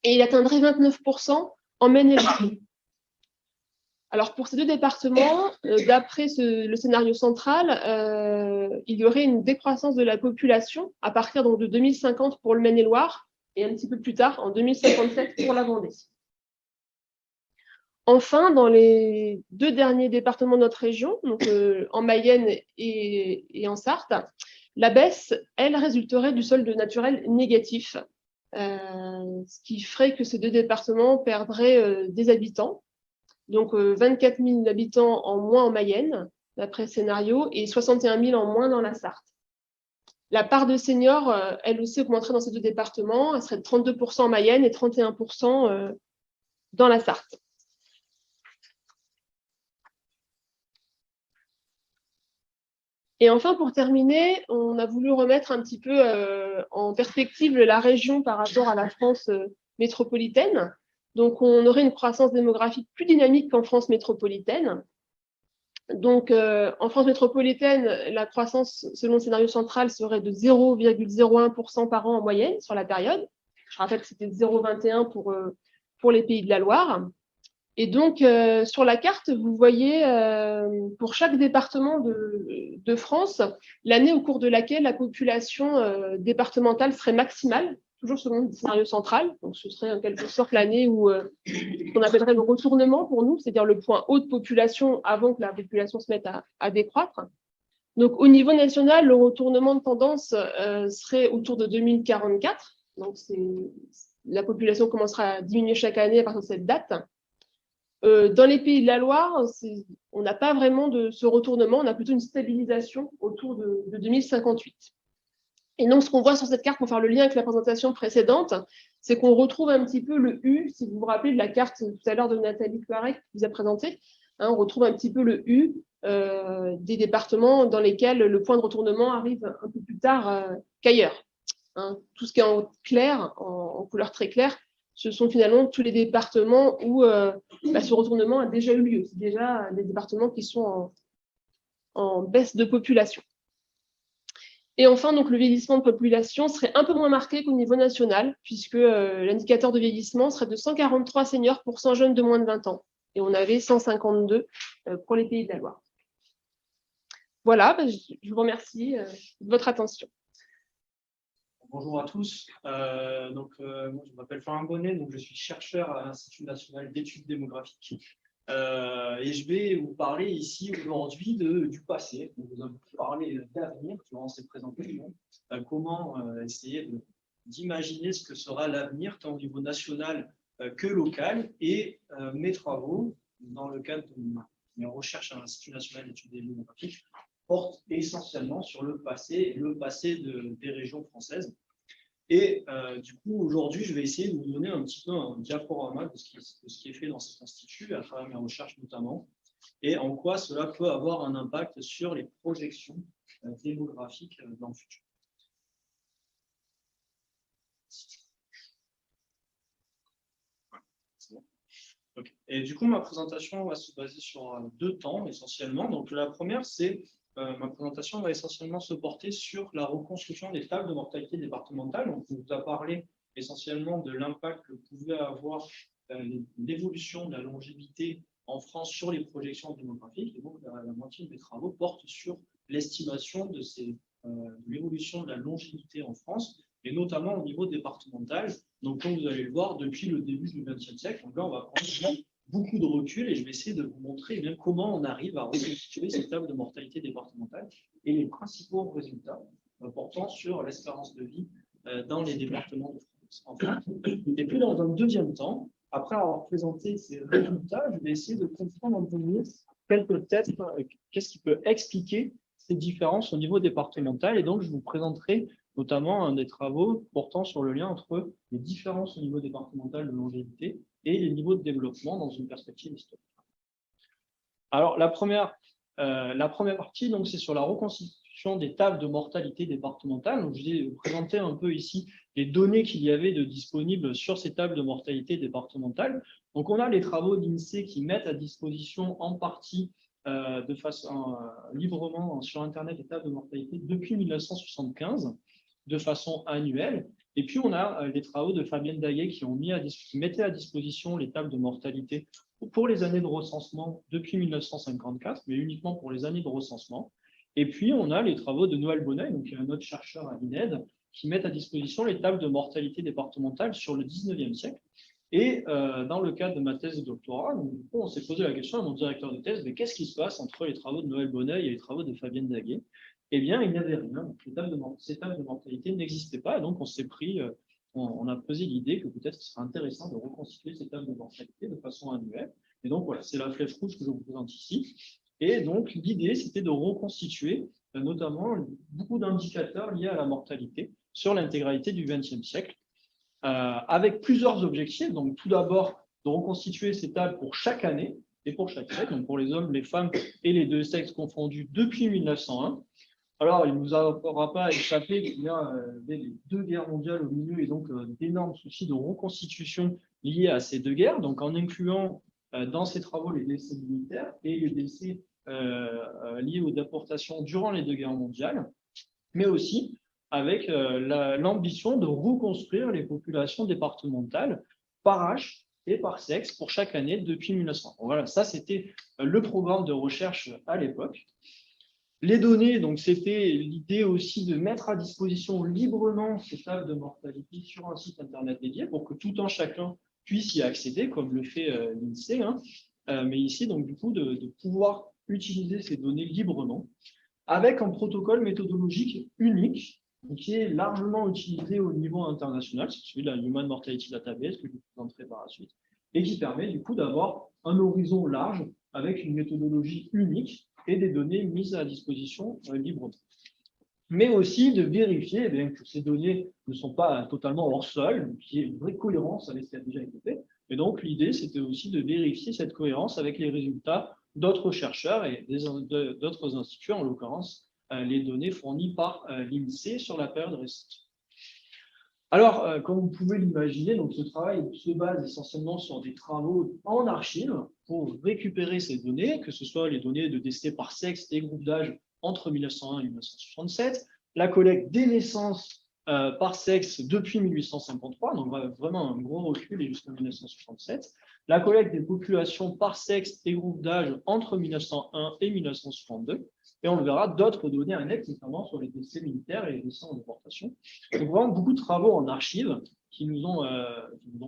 [SPEAKER 4] Et il atteindrait 29% en Maine-et-Loire. Alors, pour ces deux départements, d'après le scénario central, il y aurait une décroissance de la population à partir donc, de 2050 pour le Maine-et-Loire, et un petit peu plus tard, en 2057, pour la Vendée. Enfin, dans les deux derniers départements de notre région, donc en Mayenne et en Sarthe, la baisse, elle, résulterait du solde naturel négatif, ce qui ferait que ces deux départements perdraient des habitants. Donc 24 000 habitants en moins en Mayenne, d'après le scénario, et 61 000 en moins dans la Sarthe. La part de seniors, elle aussi, augmenterait dans ces deux départements. Elle serait de 32% en Mayenne et 31% dans la Sarthe. Et enfin, pour terminer, on a voulu remettre un petit peu en perspective la région par rapport à la France métropolitaine. Donc, on aurait une croissance démographique plus dynamique qu'en France métropolitaine. Donc, en France métropolitaine, la croissance, selon le scénario central, serait de 0,01% par an en moyenne sur la période. Je rappelle que c'était 0,21 pour les Pays de la Loire. Et donc, sur la carte, vous voyez pour chaque département de France, l'année au cours de laquelle la population départementale serait maximale, toujours selon le scénario central. Donc, ce serait en quelque sorte l'année où on appellerait le retournement pour nous, c'est-à-dire le point haut de population avant que la population se mette à décroître. Donc, au niveau national, le retournement de tendance serait autour de 2044. Donc, la population commencera à diminuer chaque année à partir de cette date. Dans les Pays de la Loire, on n'a pas vraiment de ce retournement, on a plutôt une stabilisation autour de 2058. Et donc, ce qu'on voit sur cette carte, pour faire le lien avec la présentation précédente, c'est qu'on retrouve un petit peu le U, si vous vous rappelez de la carte tout à l'heure de Nathalie Cloirec qui vous a présenté, hein, on retrouve un petit peu le U des départements dans lesquels le point de retournement arrive un peu plus tard qu'ailleurs. Hein. Tout ce qui est en clair, en couleur très claire, ce sont finalement tous les départements où ce retournement a déjà eu lieu. C'est déjà des départements qui sont en baisse de population. Et enfin, donc, le vieillissement de population serait un peu moins marqué qu'au niveau national, puisque l'indicateur de vieillissement serait de 143 seniors pour 100 jeunes de moins de 20 ans. et on avait 152 pour les Pays de la Loire. Voilà, je vous remercie de votre attention.
[SPEAKER 5] Bonjour à tous. Moi, je m'appelle Florent Bonnet, donc je suis chercheur à l'Institut national d'études démographiques. Et je vais vous parler ici aujourd'hui du passé. Donc, nous allons parler d'avenir durant cette présentation. Comment essayer d'imaginer ce que sera l'avenir tant au niveau national que local. Et mes travaux, dans le cadre de mes recherches à l'Institut national d'études démographiques, portent essentiellement sur le passé des régions françaises. Et du coup, aujourd'hui, je vais essayer de vous donner un petit peu un diaporama de ce qui est fait dans cet institut, à travers mes recherches notamment, et en quoi cela peut avoir un impact sur les projections démographiques dans le futur. Okay. Et du coup, ma présentation va se baser sur 2 temps essentiellement. Donc, la première, c'est ma présentation va essentiellement se porter sur la reconstruction des tables de mortalité départementale. Donc, on vous a parlé essentiellement de l'impact que pouvait avoir l'évolution de la longévité en France sur les projections démographiques. Et donc, la moitié de mes travaux portent sur l'estimation de l'évolution de la longévité en France, et notamment au niveau départemental. Donc, comme vous allez le voir, depuis le début du XXe siècle, donc là, on va prendre beaucoup de recul et je vais essayer de vous montrer bien comment on arrive à reconstituer ces tables de mortalité départementale et les principaux résultats portant sur l'espérance de vie dans les départements de France. Et puis, dans un deuxième temps, après avoir présenté ces résultats, je vais essayer de comprendre un peu mieux qu'est-ce qui peut expliquer ces différences au niveau départemental. Et donc, je vous présenterai notamment un des travaux portant sur le lien entre les différences au niveau départemental de longévité et les niveaux de développement dans une perspective historique. Alors, la première partie, c'est sur la reconstitution des tables de mortalité départementale. Donc, je vous ai présenté un peu ici les données qu'il y avait de disponibles sur ces tables de mortalité départementale. Donc, on a les travaux d'INSEE qui mettent à disposition en partie de façon librement sur Internet les tables de mortalité depuis 1975, de façon annuelle. Et puis, on a les travaux de Fabienne Daguet qui mettaient à disposition les tables de mortalité pour les années de recensement depuis 1954, mais uniquement pour les années de recensement. Et puis, on a les travaux de Noël Bonneuil, donc un autre chercheur à l'INED, qui mettent à disposition les tables de mortalité départementale sur le 19e siècle. Et dans le cadre de ma thèse de doctorat, on s'est posé la question à mon directeur de thèse, mais qu'est-ce qui se passe entre les travaux de Noël Bonneuil et les travaux de Fabienne Daguet? Eh bien, il n'y avait rien. Donc, ces tables de mortalité n'existaient pas. Et donc, on a posé l'idée que peut-être ce serait intéressant de reconstituer ces tables de mortalité de façon annuelle. Et donc, voilà, c'est la flèche rouge que je vous présente ici. Et donc, l'idée, c'était de reconstituer notamment beaucoup d'indicateurs liés à la mortalité sur l'intégralité du XXe siècle, avec plusieurs objectifs. Donc, tout d'abord, de reconstituer ces tables pour chaque année et pour chaque sexe, donc pour les hommes, les femmes et les deux sexes confondus depuis 1901. Alors, il ne nous aura pas échappé qu'il y a les 2 guerres mondiales au milieu et donc d'énormes soucis de reconstitution liés à ces 2 guerres, donc en incluant dans ces travaux les décès militaires et les décès liés aux déportations durant les 2 guerres mondiales, mais aussi avec l'ambition de reconstruire les populations départementales par âge et par sexe pour chaque année depuis 1900. Voilà, ça c'était le programme de recherche à l'époque. Les données, donc c'était l'idée aussi de mettre à disposition librement ces tables de mortalité sur un site internet dédié pour que tout un chacun puisse y accéder, comme le fait l'INSEE, mais ici, donc du coup, de pouvoir utiliser ces données librement avec un protocole méthodologique unique qui est largement utilisé au niveau international, c'est celui de la Human Mortality Database que je vous présenterai par la suite, et qui permet du coup d'avoir un horizon large avec une méthodologie unique et des données mises à disposition librement. Mais aussi de vérifier que ces données ne sont pas totalement hors sol, qu'il y ait une vraie cohérence avec ce qui a déjà été fait. Et donc, l'idée, c'était aussi de vérifier cette cohérence avec les résultats d'autres chercheurs et d'autres instituts, en l'occurrence, les données fournies par l'INSEE sur la période récente. Alors, comme vous pouvez l'imaginer, donc ce travail se base essentiellement sur des travaux en archives pour récupérer ces données, que ce soit les données de décès par sexe et groupe d'âge entre 1901 et 1967, la collecte des naissances par sexe depuis 1853, donc vraiment un gros recul et jusqu'en 1967. La collecte des populations par sexe et groupe d'âge entre 1901 et 1962. Et on le verra, d'autres données annexes, notamment sur les décès militaires et les décès en déportation. Donc vraiment beaucoup de travaux en archives qui nous ont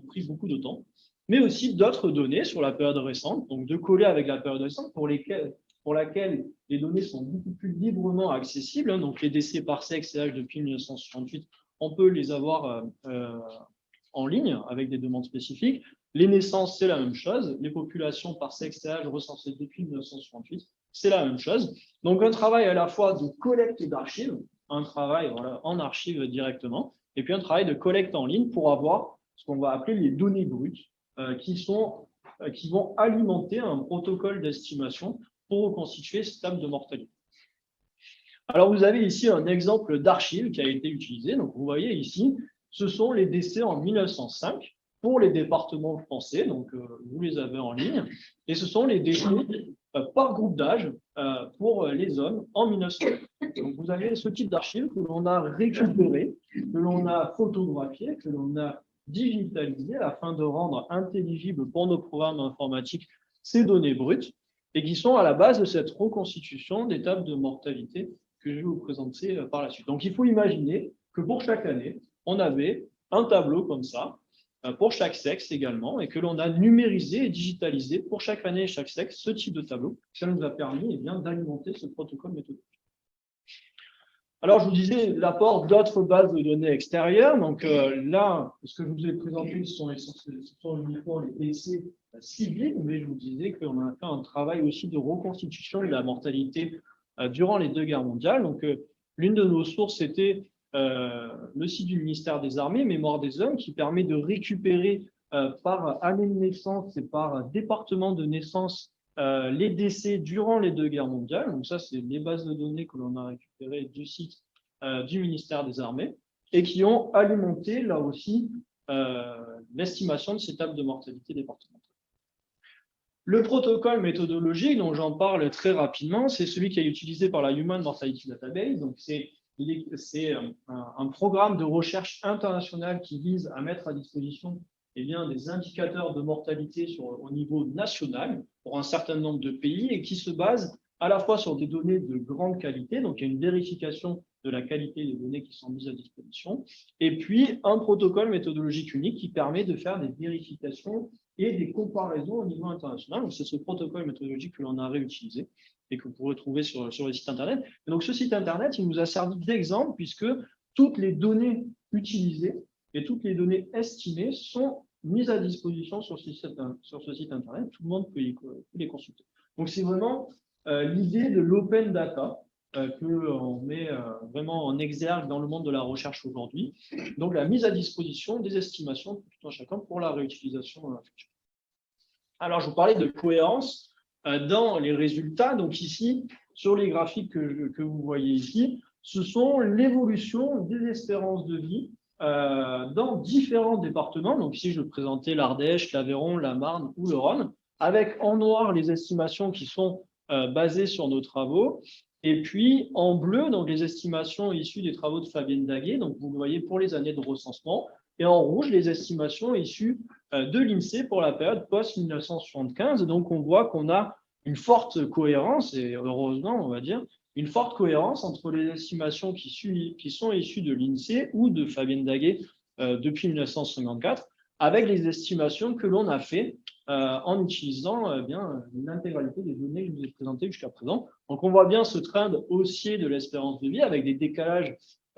[SPEAKER 5] pris beaucoup de temps, mais aussi d'autres données sur la période récente, donc de coller avec la période récente pour laquelle les données sont beaucoup plus librement accessibles. Donc les décès par sexe et âge depuis 1968, on peut les avoir en ligne avec des demandes spécifiques. Les naissances, c'est la même chose. Les populations par sexe et âge recensées depuis 1968, c'est la même chose. Donc un travail à la fois de collecte d'archives, un travail en archives directement, et puis un travail de collecte en ligne pour avoir ce qu'on va appeler les données brutes qui vont alimenter un protocole d'estimation pour reconstituer ce table de mortalité. Alors, vous avez ici un exemple d'archive qui a été utilisé. Donc, vous voyez ici, ce sont les décès en 1905 pour les départements français. Donc, vous les avez en ligne. Et ce sont les décès par groupe d'âge pour les hommes en 1900. Donc, vous avez ce type d'archives que l'on a récupéré, que l'on a photographié, que l'on a digitalisé afin de rendre intelligibles pour nos programmes informatiques ces données brutes et qui sont à la base de cette reconstitution des tables de mortalité que je vais vous présenter par la suite. Donc, il faut imaginer que pour chaque année, on avait un tableau comme ça, pour chaque sexe également, et que l'on a numérisé et digitalisé pour chaque année et chaque sexe ce type de tableau. Ça nous a permis d'alimenter ce protocole méthodique. Alors, je vous disais l'apport d'autres bases de données extérieures. Donc là, ce que je vous ai présenté, ce sont uniquement les décès civils, mais je vous disais qu'on a fait un travail aussi de reconstitution de la mortalité durant les deux guerres mondiales. Donc, l'une de nos sources était le site du ministère des Armées, Mémoire des Hommes, qui permet de récupérer par année de naissance et par département de naissance les décès durant les deux guerres mondiales. Donc ça, c'est les bases de données que l'on a récupérées du site du ministère des Armées et qui ont alimenté, là aussi, l'estimation de ces tables de mortalité départementales. Le protocole méthodologique dont j'en parle très rapidement, c'est celui qui est utilisé par la Human Mortality Database. Donc c'est un programme de recherche international qui vise à mettre à disposition des indicateurs de mortalité au niveau national pour un certain nombre de pays et qui se base à la fois sur des données de grande qualité, donc il y a une vérification de la qualité des données qui sont mises à disposition, et puis un protocole méthodologique unique qui permet de faire des vérifications et des comparaisons au niveau international. Donc c'est ce protocole méthodologique que l'on a réutilisé et que vous pourrez trouver sur le site Internet. Et donc ce site Internet, il nous a servi d'exemple puisque toutes les données utilisées et toutes les données estimées sont mises à disposition sur ce site Internet. Tout le monde peut les consulter. Donc, c'est vraiment l'idée de l'open data qu'on met vraiment en exergue dans le monde de la recherche aujourd'hui. Donc, la mise à disposition des estimations de tout un chacun pour la réutilisation future. Alors, je vous parlais de cohérence dans les résultats. Donc, ici, sur les graphiques que vous voyez ici, ce sont l'évolution des espérances de vie dans différents départements. Donc ici, je présentais l'Ardèche, l'Aveyron, la Marne ou le Rhône, avec en noir les estimations qui sont basées sur nos travaux, et puis en bleu, donc les estimations issues des travaux de Fabienne Daguet, donc vous le voyez pour les années de recensement, et en rouge, les estimations issues de l'INSEE pour la période post-1975. Donc on voit qu'on a une forte cohérence, et heureusement, on va dire, une forte cohérence entre les estimations qui sont issues de l'INSEE ou de Fabienne Daguet depuis 1954, avec les estimations que l'on a fait en utilisant l'intégralité des données que je vous ai présentées jusqu'à présent. Donc, on voit bien ce trend haussier de l'espérance de vie avec des décalages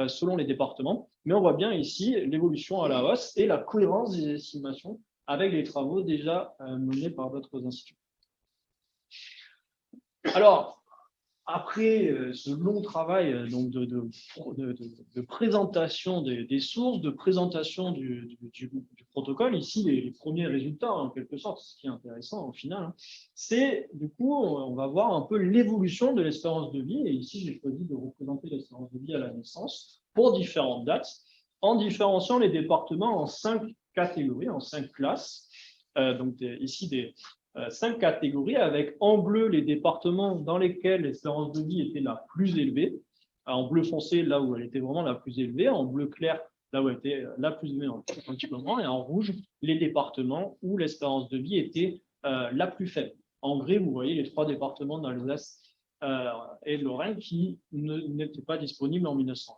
[SPEAKER 5] selon les départements, mais on voit bien ici l'évolution à la hausse et la cohérence des estimations avec les travaux déjà menés par d'autres instituts. Alors, après ce long travail donc de présentation des sources, de présentation du protocole, ici les premiers résultats en quelque sorte, ce qui est intéressant au final, c'est du coup on va voir un peu l'évolution de l'espérance de vie, et ici j'ai choisi de représenter l'espérance de vie à la naissance pour différentes dates, en différenciant les départements en 5 catégories, en 5 classes, donc ici des 5 catégories, avec en bleu les départements dans lesquels l'espérance de vie était la plus élevée, en bleu foncé, là où elle était vraiment la plus élevée, en bleu clair, là où elle était la plus élevée en petit moment, et en rouge, les départements où l'espérance de vie était la plus faible. En gris, vous voyez les 3 départements d'Alsace et de Lorraine qui n'étaient pas disponibles en 1900.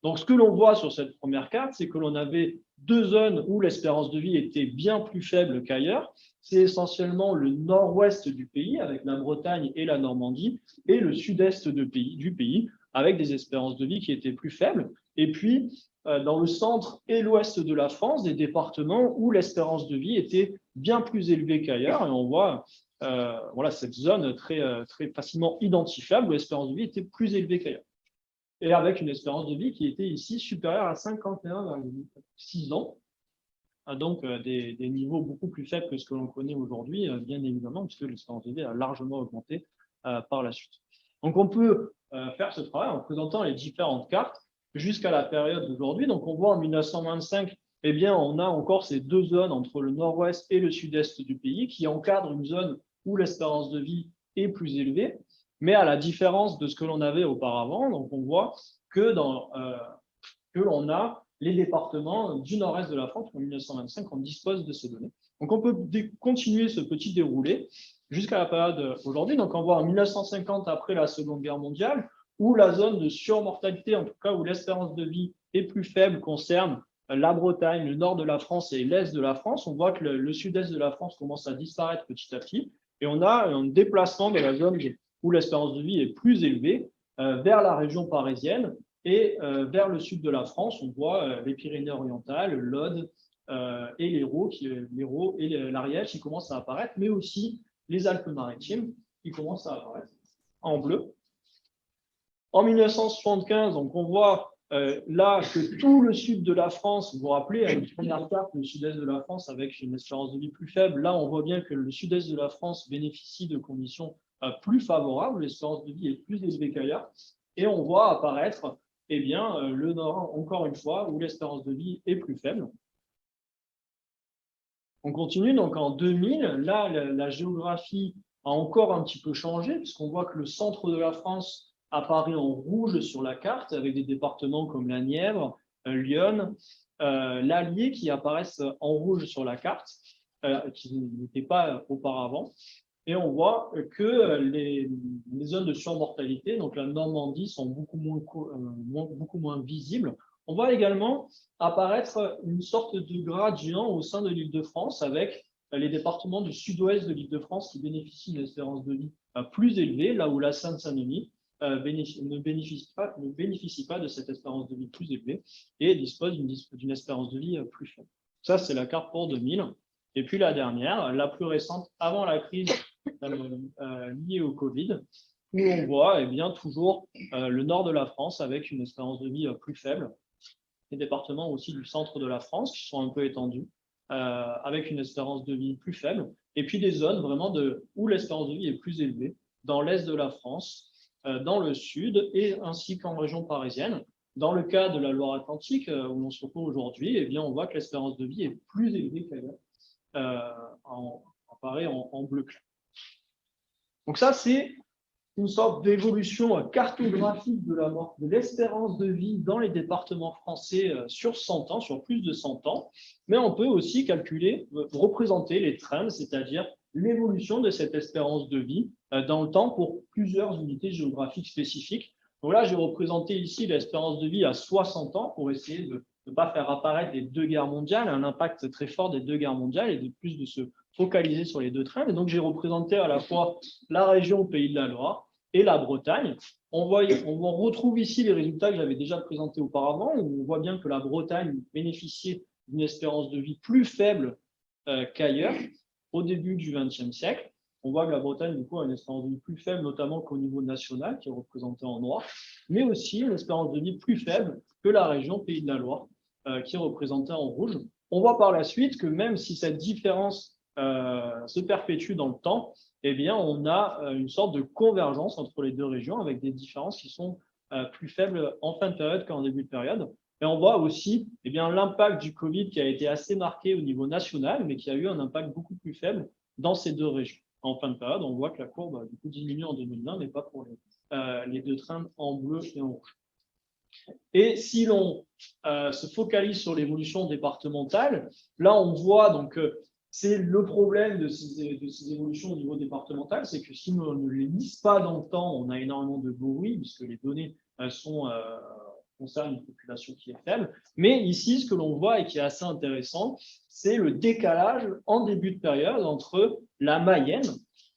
[SPEAKER 5] Donc, ce que l'on voit sur cette première carte, c'est que l'on avait 2 zones où l'espérance de vie était bien plus faible qu'ailleurs. C'est essentiellement le nord-ouest du pays, avec la Bretagne et la Normandie, et le sud-est du pays, avec des espérances de vie qui étaient plus faibles. Et puis, dans le centre et l'ouest de la France, des départements où l'espérance de vie était bien plus élevée qu'ailleurs. Et on voit voilà, cette zone très facilement identifiable où l'espérance de vie était plus élevée qu'ailleurs. Et avec une espérance de vie qui était ici supérieure à 51,6 ans. Donc des niveaux beaucoup plus faibles que ce que l'on connaît aujourd'hui, bien évidemment, puisque l'espérance de vie a largement augmenté par la suite. Donc on peut faire ce travail en présentant les différentes cartes jusqu'à la période d'aujourd'hui. Donc on voit en 1925, eh bien, on a encore ces 2 zones entre le nord-ouest et le sud-est du pays qui encadrent une zone où l'espérance de vie est plus élevée. Mais à la différence de ce que l'on avait auparavant, donc on voit que l'on a les départements du nord-est de la France en 1925, on dispose de ces données. Donc on peut continuer ce petit déroulé jusqu'à la période aujourd'hui. Donc on voit en 1950, après la Seconde Guerre mondiale, où la zone de surmortalité, en tout cas où l'espérance de vie est plus faible, concerne la Bretagne, le nord de la France et l'est de la France. On voit que le sud-est de la France commence à disparaître petit à petit, et on a un déplacement de la zone où l'espérance de vie est plus élevée vers la région parisienne et vers le sud de la France. On voit les Pyrénées-Orientales, l'Aude et l'Hérault et l'Ariège qui commencent à apparaître, mais aussi les Alpes-Maritimes qui commencent à apparaître en bleu. En 1975, donc on voit là que tout le sud de la France, vous vous rappelez, à une première carte, le sud-est de la France avec une espérance de vie plus faible, là on voit bien que le sud-est de la France bénéficie de conditions plus favorables, l'espérance de vie est plus élevée qu'ailleurs, et on voit apparaître eh bien, le nord, encore une fois, où l'espérance de vie est plus faible. On continue, donc en 2000, là la géographie a encore un petit peu changé, puisqu'on voit que le centre de la France apparaît en rouge sur la carte, avec des départements comme la Nièvre, Lyon, l'Allier qui apparaissent en rouge sur la carte, qui n'étaient pas auparavant. Et on voit que les zones de surmortalité, donc la Normandie, sont beaucoup moins visibles. On voit également apparaître une sorte de gradient au sein de l'Île-de-France avec les départements du sud-ouest de l'Île-de-France qui bénéficient d'une espérance de vie plus élevée, là où la Seine-Saint-Denis ne bénéficie pas de cette espérance de vie plus élevée et dispose d'une espérance de vie plus faible. Ça, c'est la carte pour 2000. Et puis la dernière, la plus récente, avant la crise liée au Covid, où on voit eh bien, toujours le nord de la France avec une espérance de vie plus faible, les départements aussi du centre de la France qui sont un peu étendus, avec une espérance de vie plus faible, et puis des zones vraiment où l'espérance de vie est plus élevée, dans l'est de la France, dans le sud, et ainsi qu'en région parisienne. Dans le cas de la Loire-Atlantique, où on se retrouve aujourd'hui, eh bien, on voit que l'espérance de vie est plus élevée qu'ailleurs, apparaît en bleu clair. Donc ça, c'est une sorte d'évolution cartographique de l'espérance de vie dans les départements français sur 100 ans, sur plus de 100 ans. Mais on peut aussi calculer, représenter les trends, c'est-à-dire l'évolution de cette espérance de vie dans le temps pour plusieurs unités géographiques spécifiques. Donc là, j'ai représenté ici l'espérance de vie à 60 ans pour essayer de ne pas faire apparaître les 2 guerres mondiales, un impact très fort des 2 guerres mondiales et de plus de se focaliser sur les 2 trends. Et donc, j'ai représenté à la fois la région Pays de la Loire et la Bretagne. On retrouve ici les résultats que j'avais déjà présentés auparavant, où on voit bien que la Bretagne bénéficiait d'une espérance de vie plus faible qu'ailleurs au début du XXe siècle. On voit que la Bretagne, du coup, a une espérance de vie plus faible, notamment qu'au niveau national, qui est représenté en noir, mais aussi une espérance de vie plus faible que la région Pays de la Loire, qui est représentée en rouge. On voit par la suite que même si cette différence se perpétue dans le temps, eh bien, on a une sorte de convergence entre les 2 régions avec des différences qui sont plus faibles en fin de période qu'en début de période. Et on voit aussi eh bien, l'impact du Covid qui a été assez marqué au niveau national, mais qui a eu un impact beaucoup plus faible dans ces 2 régions. En fin de période, on voit que la courbe du coup, diminue en 2020, mais pas pour les 2 trends en bleu et en rouge. Et si l'on se focalise sur l'évolution départementale, là on voit donc c'est le problème de ces évolutions au niveau départemental, c'est que si on ne les lise pas dans le temps, on a énormément de bruit puisque les données concernent une population qui est faible. Mais ici, ce que l'on voit et qui est assez intéressant, c'est le décalage en début de période entre la Mayenne,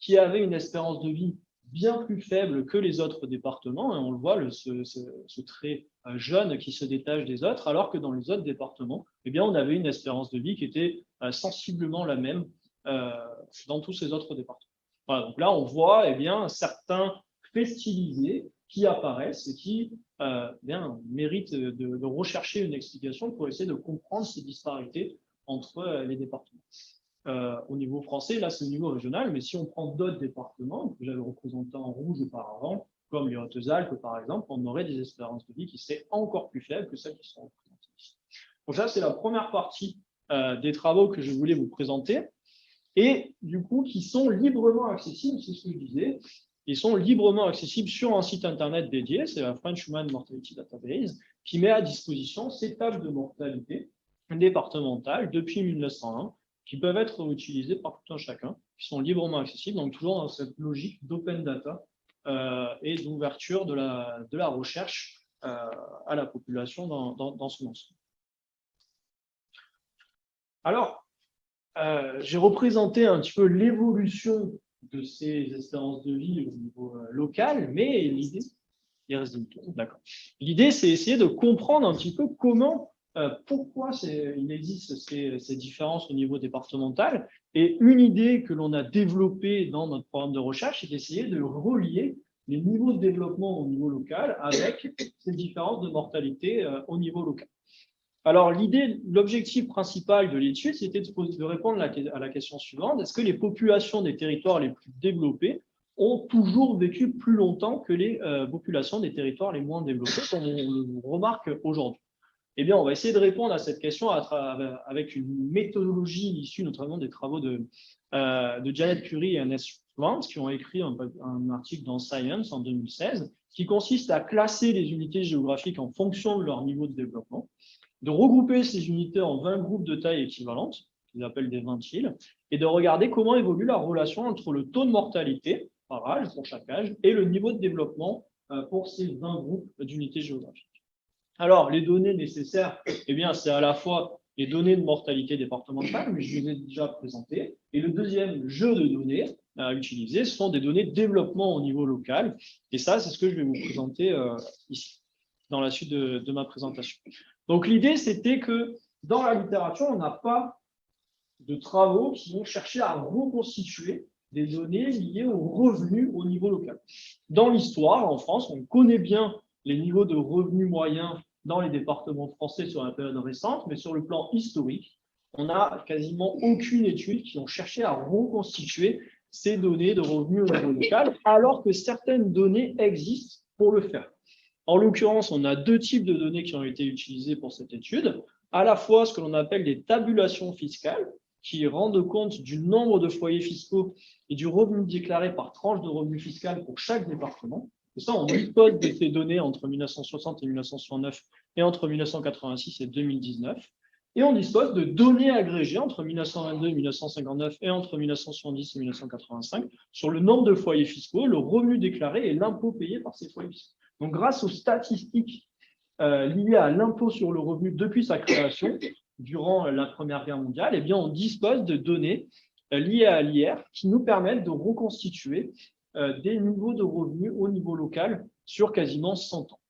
[SPEAKER 5] qui avait une espérance de vie bien plus faible que les autres départements, et on le voit, ce trait jaune qui se détache des autres, alors que dans les autres départements, eh bien, on avait une espérance de vie qui était sensiblement la même dans tous ces autres départements. Voilà, donc là, on voit eh bien, certains faits stylisés qui apparaissent et qui méritent de rechercher une explication pour essayer de comprendre ces disparités entre les départements. Au niveau français, là c'est au niveau régional, mais si on prend d'autres départements que j'avais représentés en rouge auparavant, comme les Hautes-Alpes par exemple, on aurait des espérances de vie qui seraient encore plus faibles que celles qui sont représentées ici. Donc ça, c'est la première partie des travaux que je voulais vous présenter, et du coup qui sont librement accessibles, c'est ce que je disais, ils sont librement accessibles sur un site internet dédié, c'est la French Human Mortality Database, qui met à disposition ces tables de mortalité départementales depuis 1901, qui peuvent être utilisés par tout un chacun, qui sont librement accessibles, donc toujours dans cette logique d'open data et d'ouverture de la recherche à la population dans son ensemble. Alors, j'ai représenté un petit peu l'évolution de ces espérances de vie au niveau local, mais l'idée, d'accord. L'idée, c'est essayer de comprendre un petit peu pourquoi il existe ces différences au niveau départemental. Et une idée que l'on a développée dans notre programme de recherche, c'est d'essayer de relier les niveaux de développement au niveau local avec ces différences de mortalité au niveau local. Alors, l'objectif principal de l'étude, c'était de répondre à la question suivante. Est-ce que les populations des territoires les plus développés ont toujours vécu plus longtemps que les populations des territoires les moins développés, comme on le remarque aujourd'hui? Eh bien, on va essayer de répondre à cette question avec une méthodologie issue notamment des travaux de Janet Curie et Ernest Vance, qui ont écrit un article dans Science en 2016, qui consiste à classer les unités géographiques en fonction de leur niveau de développement, de regrouper ces unités en 20 groupes de taille équivalente, qu'ils appellent des vintiles, et de regarder comment évolue la relation entre le taux de mortalité par âge, pour chaque âge, et le niveau de développement pour ces 20 groupes d'unités géographiques. Alors, les données nécessaires, eh bien, c'est à la fois les données de mortalité départementale, mais je vous ai déjà présenté, et le deuxième jeu de données à utiliser, ce sont des données de développement au niveau local, et ça, c'est ce que je vais vous présenter ici, dans la suite de ma présentation. Donc, l'idée, c'était que dans la littérature, on n'a pas de travaux qui vont chercher à reconstituer des données liées aux revenus au niveau local. Dans l'histoire, en France, on connaît bien les niveaux de revenus moyens dans les départements français sur la période récente, mais sur le plan historique, on n'a quasiment aucune étude qui ont cherché à reconstituer ces données de revenus au niveau local, alors que certaines données existent pour le faire. En l'occurrence, on a deux types de données qui ont été utilisées pour cette étude, à la fois ce que l'on appelle des tabulations fiscales, qui rendent compte du nombre de foyers fiscaux et du revenu déclaré par tranche de revenu fiscal pour chaque département. Et ça, on dispose de ces données entre 1960 et 1969 et entre 1986 et 2019. Et on dispose de données agrégées entre 1922 et 1959 et entre 1970 et 1985 sur le nombre de foyers fiscaux, le revenu déclaré et l'impôt payé par ces foyers fiscaux. Donc, grâce aux statistiques liées à l'impôt sur le revenu depuis sa création, durant la Première Guerre mondiale, eh bien, on dispose de données liées à l'IR qui nous permettent de reconstituer des niveaux de revenus au niveau local sur quasiment 100 ans.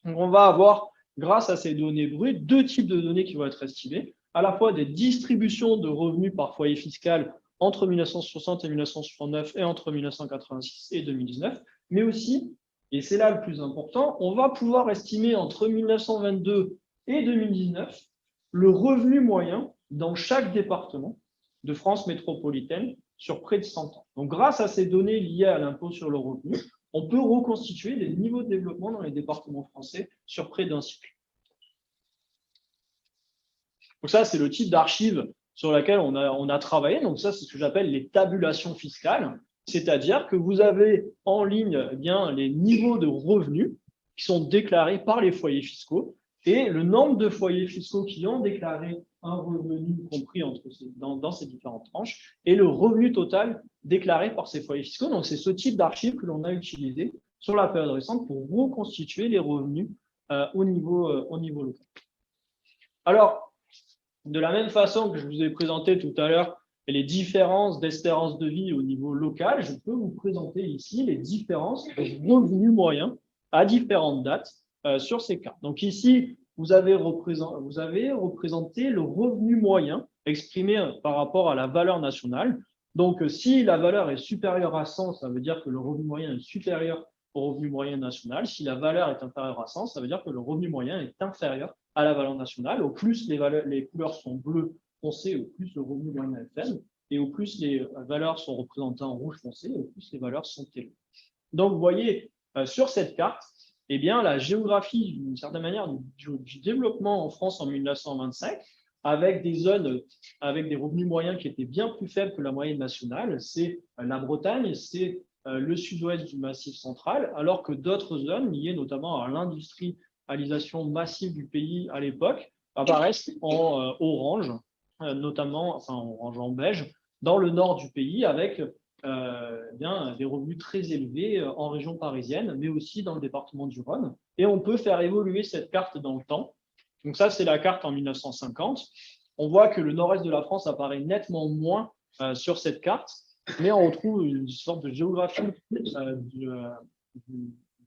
[SPEAKER 5] Donc, on va avoir, grâce à ces données brutes, deux types de données qui vont être estimées, à la fois des distributions de revenus par foyer fiscal entre 1960 et 1969 et entre 1986 et 2019, mais aussi, et c'est là le plus important, on va pouvoir estimer entre 1922 et 2019 le revenu moyen dans chaque département de France métropolitaine sur près de 100 ans. Donc, grâce à ces données liées à l'impôt sur le revenu, on peut reconstituer des niveaux de développement dans les départements français sur près d'un cycle. Donc ça, c'est le type d'archives sur laquelle on a travaillé. Donc ça, c'est ce que j'appelle les tabulations fiscales, c'est-à-dire que vous avez en ligne eh bien, les niveaux de revenus qui sont déclarés par les foyers fiscaux et le nombre de foyers fiscaux qui ont déclaré un revenu compris dans ces différentes tranches et le revenu total déclaré par ces foyers fiscaux. Donc, c'est ce type d'archives que l'on a utilisé sur la période récente pour reconstituer les revenus au niveau local. Alors, de la même façon que je vous ai présenté tout à l'heure les différences d'espérance de vie au niveau local, je peux vous présenter ici les différences de revenus moyens à différentes dates sur ces cartes. Donc ici, vous avez représenté le revenu moyen exprimé par rapport à la valeur nationale. Donc, si la valeur est supérieure à 100, ça veut dire que le revenu moyen est supérieur au revenu moyen national. Si la valeur est inférieure à 100, ça veut dire que le revenu moyen est inférieur à la valeur nationale. Au plus les couleurs sont bleues foncé, au plus le revenu moyen est faible, et au plus les valeurs sont représentées en rouge foncé, au plus les valeurs sont élevées. Donc, vous voyez, sur cette carte, eh bien, la géographie, d'une certaine manière, du développement en France en 1925, avec des zones avec des revenus moyens qui étaient bien plus faibles que la moyenne nationale, c'est la Bretagne, c'est le sud-ouest du Massif central, alors que d'autres zones liées notamment à l'industrialisation massive du pays à l'époque apparaissent en orange, notamment enfin en orange en beige, dans le nord du pays avec bien, des revenus très élevés en région parisienne, mais aussi dans le département du Rhône. Et on peut faire évoluer cette carte dans le temps. Donc ça, c'est la carte en 1950. On voit que le nord-est de la France apparaît nettement moins sur cette carte, mais on retrouve une sorte de géographie du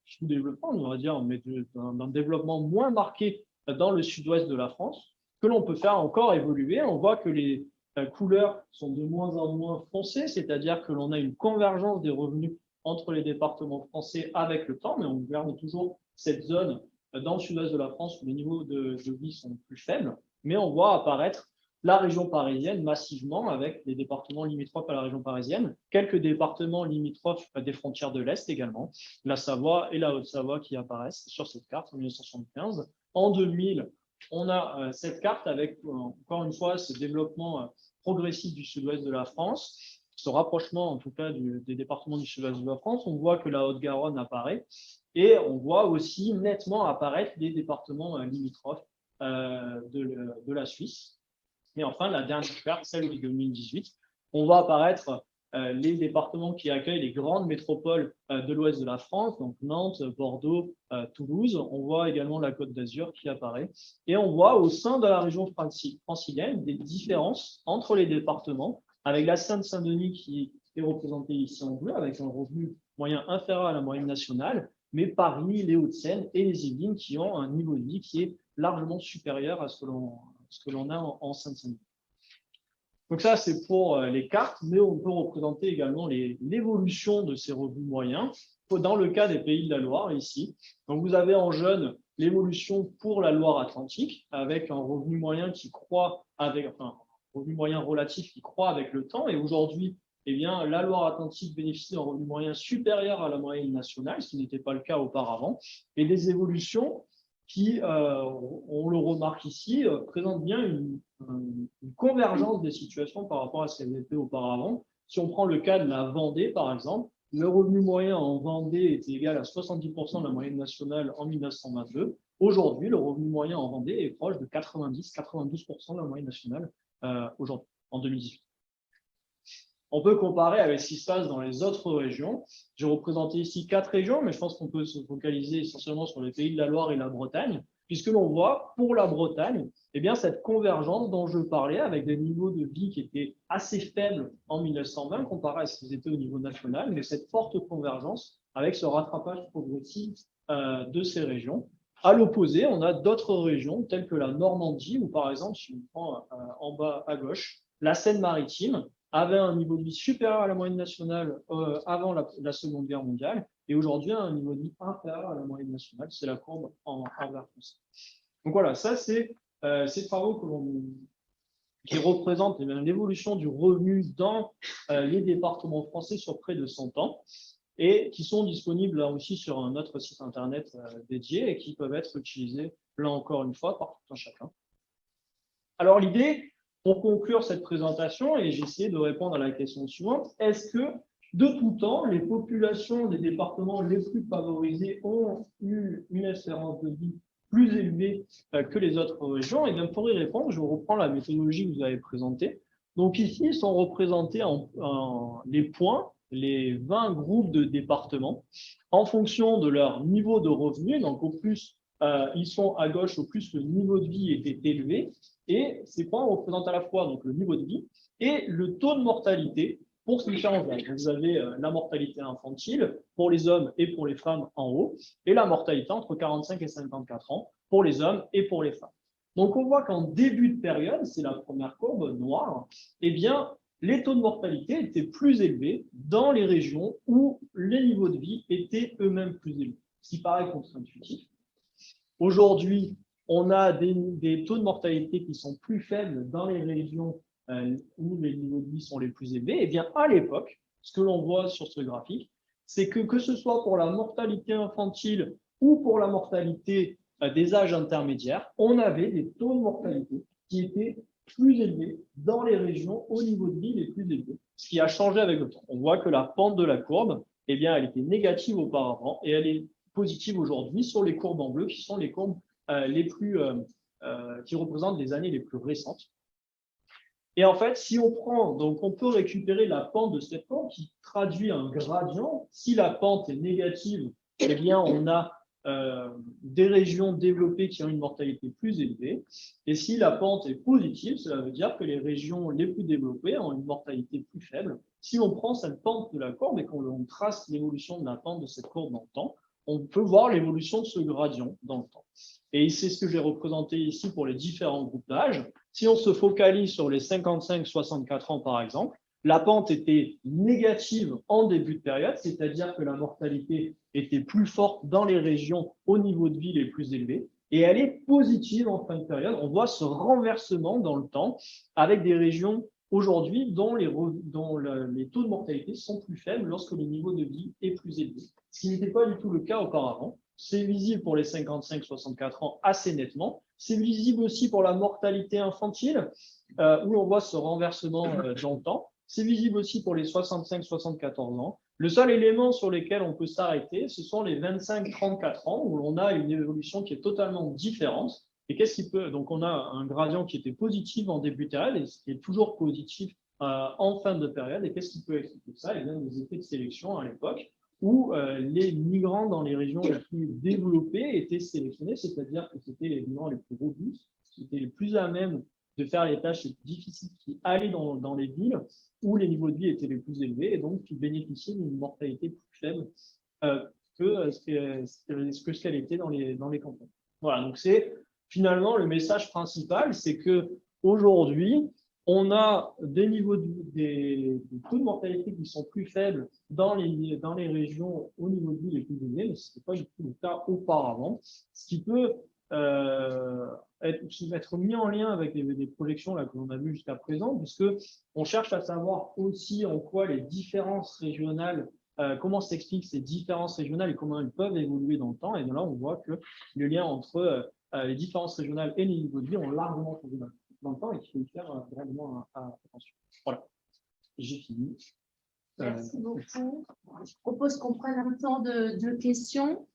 [SPEAKER 5] sous-développement, on va dire, mais d'un développement moins marqué dans le sud-ouest de la France, que l'on peut faire encore évoluer. On voit que les couleurs sont de moins en moins foncées, c'est-à-dire que l'on a une convergence des revenus entre les départements français avec le temps, mais on garde toujours cette zone dans le sud-ouest de la France où les niveaux de vie sont plus faibles, mais on voit apparaître la région parisienne massivement avec les départements limitrophes à la région parisienne, quelques départements limitrophes des frontières de l'Est également, la Savoie et la Haute-Savoie qui apparaissent sur cette carte en 1975. En 2000, on a cette carte avec, encore une fois, ce développement progressif du sud-ouest de la France, ce rapprochement en tout cas des départements du sud-ouest de la France. On voit que la Haute-Garonne apparaît et on voit aussi nettement apparaître les départements limitrophes de la Suisse. Et enfin, la dernière carte, celle de 2018, on voit apparaître les départements qui accueillent les grandes métropoles de l'ouest de la France, donc Nantes, Bordeaux, Toulouse. On voit également la Côte d'Azur qui apparaît. Et on voit au sein de la région francilienne des différences entre les départements, avec la Seine-Saint-Denis qui est représentée ici en bleu, avec un revenu moyen inférieur à la moyenne nationale, mais Paris, les Hauts-de-Seine et les Yvelines qui ont un niveau de vie qui est largement supérieur à ce que l'on a en Seine-Saint-Denis. Donc ça, c'est pour les cartes, mais on peut représenter également l'évolution de ces revenus moyens dans le cas des Pays de la Loire, ici. Donc vous avez en jaune l'évolution pour la Loire-Atlantique, avec un revenu moyen qui croît avec, enfin, un revenu moyen relatif qui croît avec le temps. Et aujourd'hui, eh bien, la Loire-Atlantique bénéficie d'un revenu moyen supérieur à la moyenne nationale, ce qui n'était pas le cas auparavant, et des évolutions qui, on le remarque ici, présentent bien une convergence des situations par rapport à ce qu'elles étaient auparavant. Si on prend le cas de la Vendée, par exemple, le revenu moyen en Vendée était égal à 70% de la moyenne nationale en 1922. Aujourd'hui, le revenu moyen en Vendée est proche de 90-92% de la moyenne nationale aujourd'hui, en 2018. On peut comparer avec ce qui se passe dans les autres régions. J'ai représenté ici 4 régions, mais je pense qu'on peut se focaliser essentiellement sur les Pays de la Loire et la Bretagne, puisque l'on voit pour la Bretagne, eh bien, cette convergence dont je parlais, avec des niveaux de vie qui étaient assez faibles en 1920 comparé à ce qu'ils étaient au niveau national, mais cette forte convergence avec ce rattrapage progressif de ces régions. À l'opposé, on a d'autres régions telles que la Normandie, où par exemple, si on prend en bas à gauche, la Seine-Maritime avait un niveau de vie supérieur à la moyenne nationale avant la Seconde Guerre mondiale, et aujourd'hui a un niveau de vie inférieur à la moyenne nationale. C'est la courbe en vert foncé. Donc voilà, ça c'est ces travaux qui représentent l'évolution du revenu dans les départements français sur près de 100 ans, et qui sont disponibles là aussi sur un autre site internet dédié et qui peuvent être utilisés là encore une fois par tout un chacun. Alors l'idée, pour conclure cette présentation, et j'ai essayé de répondre à la question suivante, est-ce que de tout temps, les populations des départements les plus favorisés ont eu une espérance de vie plus élevée que les autres régions. Et bien pour y répondre, je reprends la méthodologie que vous avez présentée. Donc ici, sont représentés les points, les 20 groupes de départements, en fonction de leur niveau de revenu. Donc au plus ils sont à gauche, au plus le niveau de vie était élevé. Et ces points représentent à la fois donc, le niveau de vie et le taux de mortalité pour ces différents âges. Vous avez la mortalité infantile pour les hommes et pour les femmes en haut, et la mortalité entre 45 et 54 ans pour les hommes et pour les femmes. Donc on voit qu'en début de période, c'est la première courbe noire, eh bien les taux de mortalité étaient plus élevés dans les régions où les niveaux de vie étaient eux-mêmes plus élevés, ce qui paraît contre-intuitif. Aujourd'hui, on a des taux de mortalité qui sont plus faibles dans les régions où les niveaux de vie sont les plus élevés. Eh bien, à l'époque, ce que l'on voit sur ce graphique, c'est que ce soit pour la mortalité infantile ou pour la mortalité des âges intermédiaires, on avait des taux de mortalité qui étaient plus élevés dans les régions au niveau de vie les plus élevés, ce qui a changé avec le temps. On voit que la pente de la courbe, eh bien, elle était négative auparavant et elle est positive aujourd'hui sur les courbes en bleu, qui sont les courbes qui représentent les années les plus récentes. Et en fait, si on prend, donc on peut récupérer la pente de cette courbe qui traduit un gradient. Si la pente est négative, eh bien on a des régions développées qui ont une mortalité plus élevée. Et si la pente est positive, cela veut dire que les régions les plus développées ont une mortalité plus faible. Si on prend cette pente de la courbe et qu'on trace l'évolution de la pente de cette courbe dans le temps, on peut voir l'évolution de ce gradient dans le temps. Et c'est ce que j'ai représenté ici pour les différents groupes d'âge. Si on se focalise sur les 55-64 ans, par exemple, la pente était négative en début de période, c'est-à-dire que la mortalité était plus forte dans les régions au niveau de vie les plus élevés, et elle est positive en fin de période. On voit ce renversement dans le temps avec des régions aujourd'hui dont les taux de mortalité sont plus faibles lorsque le niveau de vie est plus élevé, ce qui n'était pas du tout le cas auparavant. C'est visible pour les 55-64 ans assez nettement. C'est visible aussi pour la mortalité infantile, où on voit ce renversement dans le temps. C'est visible aussi pour les 65-74 ans. Le seul élément sur lequel on peut s'arrêter, ce sont les 25-34 ans, où on a une évolution qui est totalement différente. Et qu'est-ce qui peut… Donc, on a un gradient qui était positif en début de période et qui est toujours positif en fin de période. Et qu'est-ce qui peut expliquer ça? Il y a des effets de sélection à l'époque, où les migrants dans les régions les plus développées étaient sélectionnés, c'est-à-dire que c'était les migrants les plus robustes, qui étaient les plus à même de faire les tâches difficiles, qui allaient dans les villes où les niveaux de vie étaient les plus élevés et donc qui bénéficiaient d'une mortalité plus faible que ce qu'elle était dans les campagnes. Voilà, donc c'est finalement le message principal, c'est que aujourd'hui, on a des niveaux des taux de mortalité qui sont plus faibles dans les régions au niveau de vie les plus élevés, mais ce n'était pas du tout le cas auparavant, ce qui peut être mis en lien avec les projections là, que l'on a vues jusqu'à présent, puisque on cherche à savoir aussi en quoi les différences régionales, comment s'expliquent ces différences régionales et comment elles peuvent évoluer dans le temps. Et bien là, on voit que le lien entre les différences régionales et les niveaux de vie ont largement changé dans le temps et qu'il faut y faire vraiment attention. Voilà, j'ai fini.
[SPEAKER 2] Merci beaucoup. Je propose qu'on prenne un temps de questions.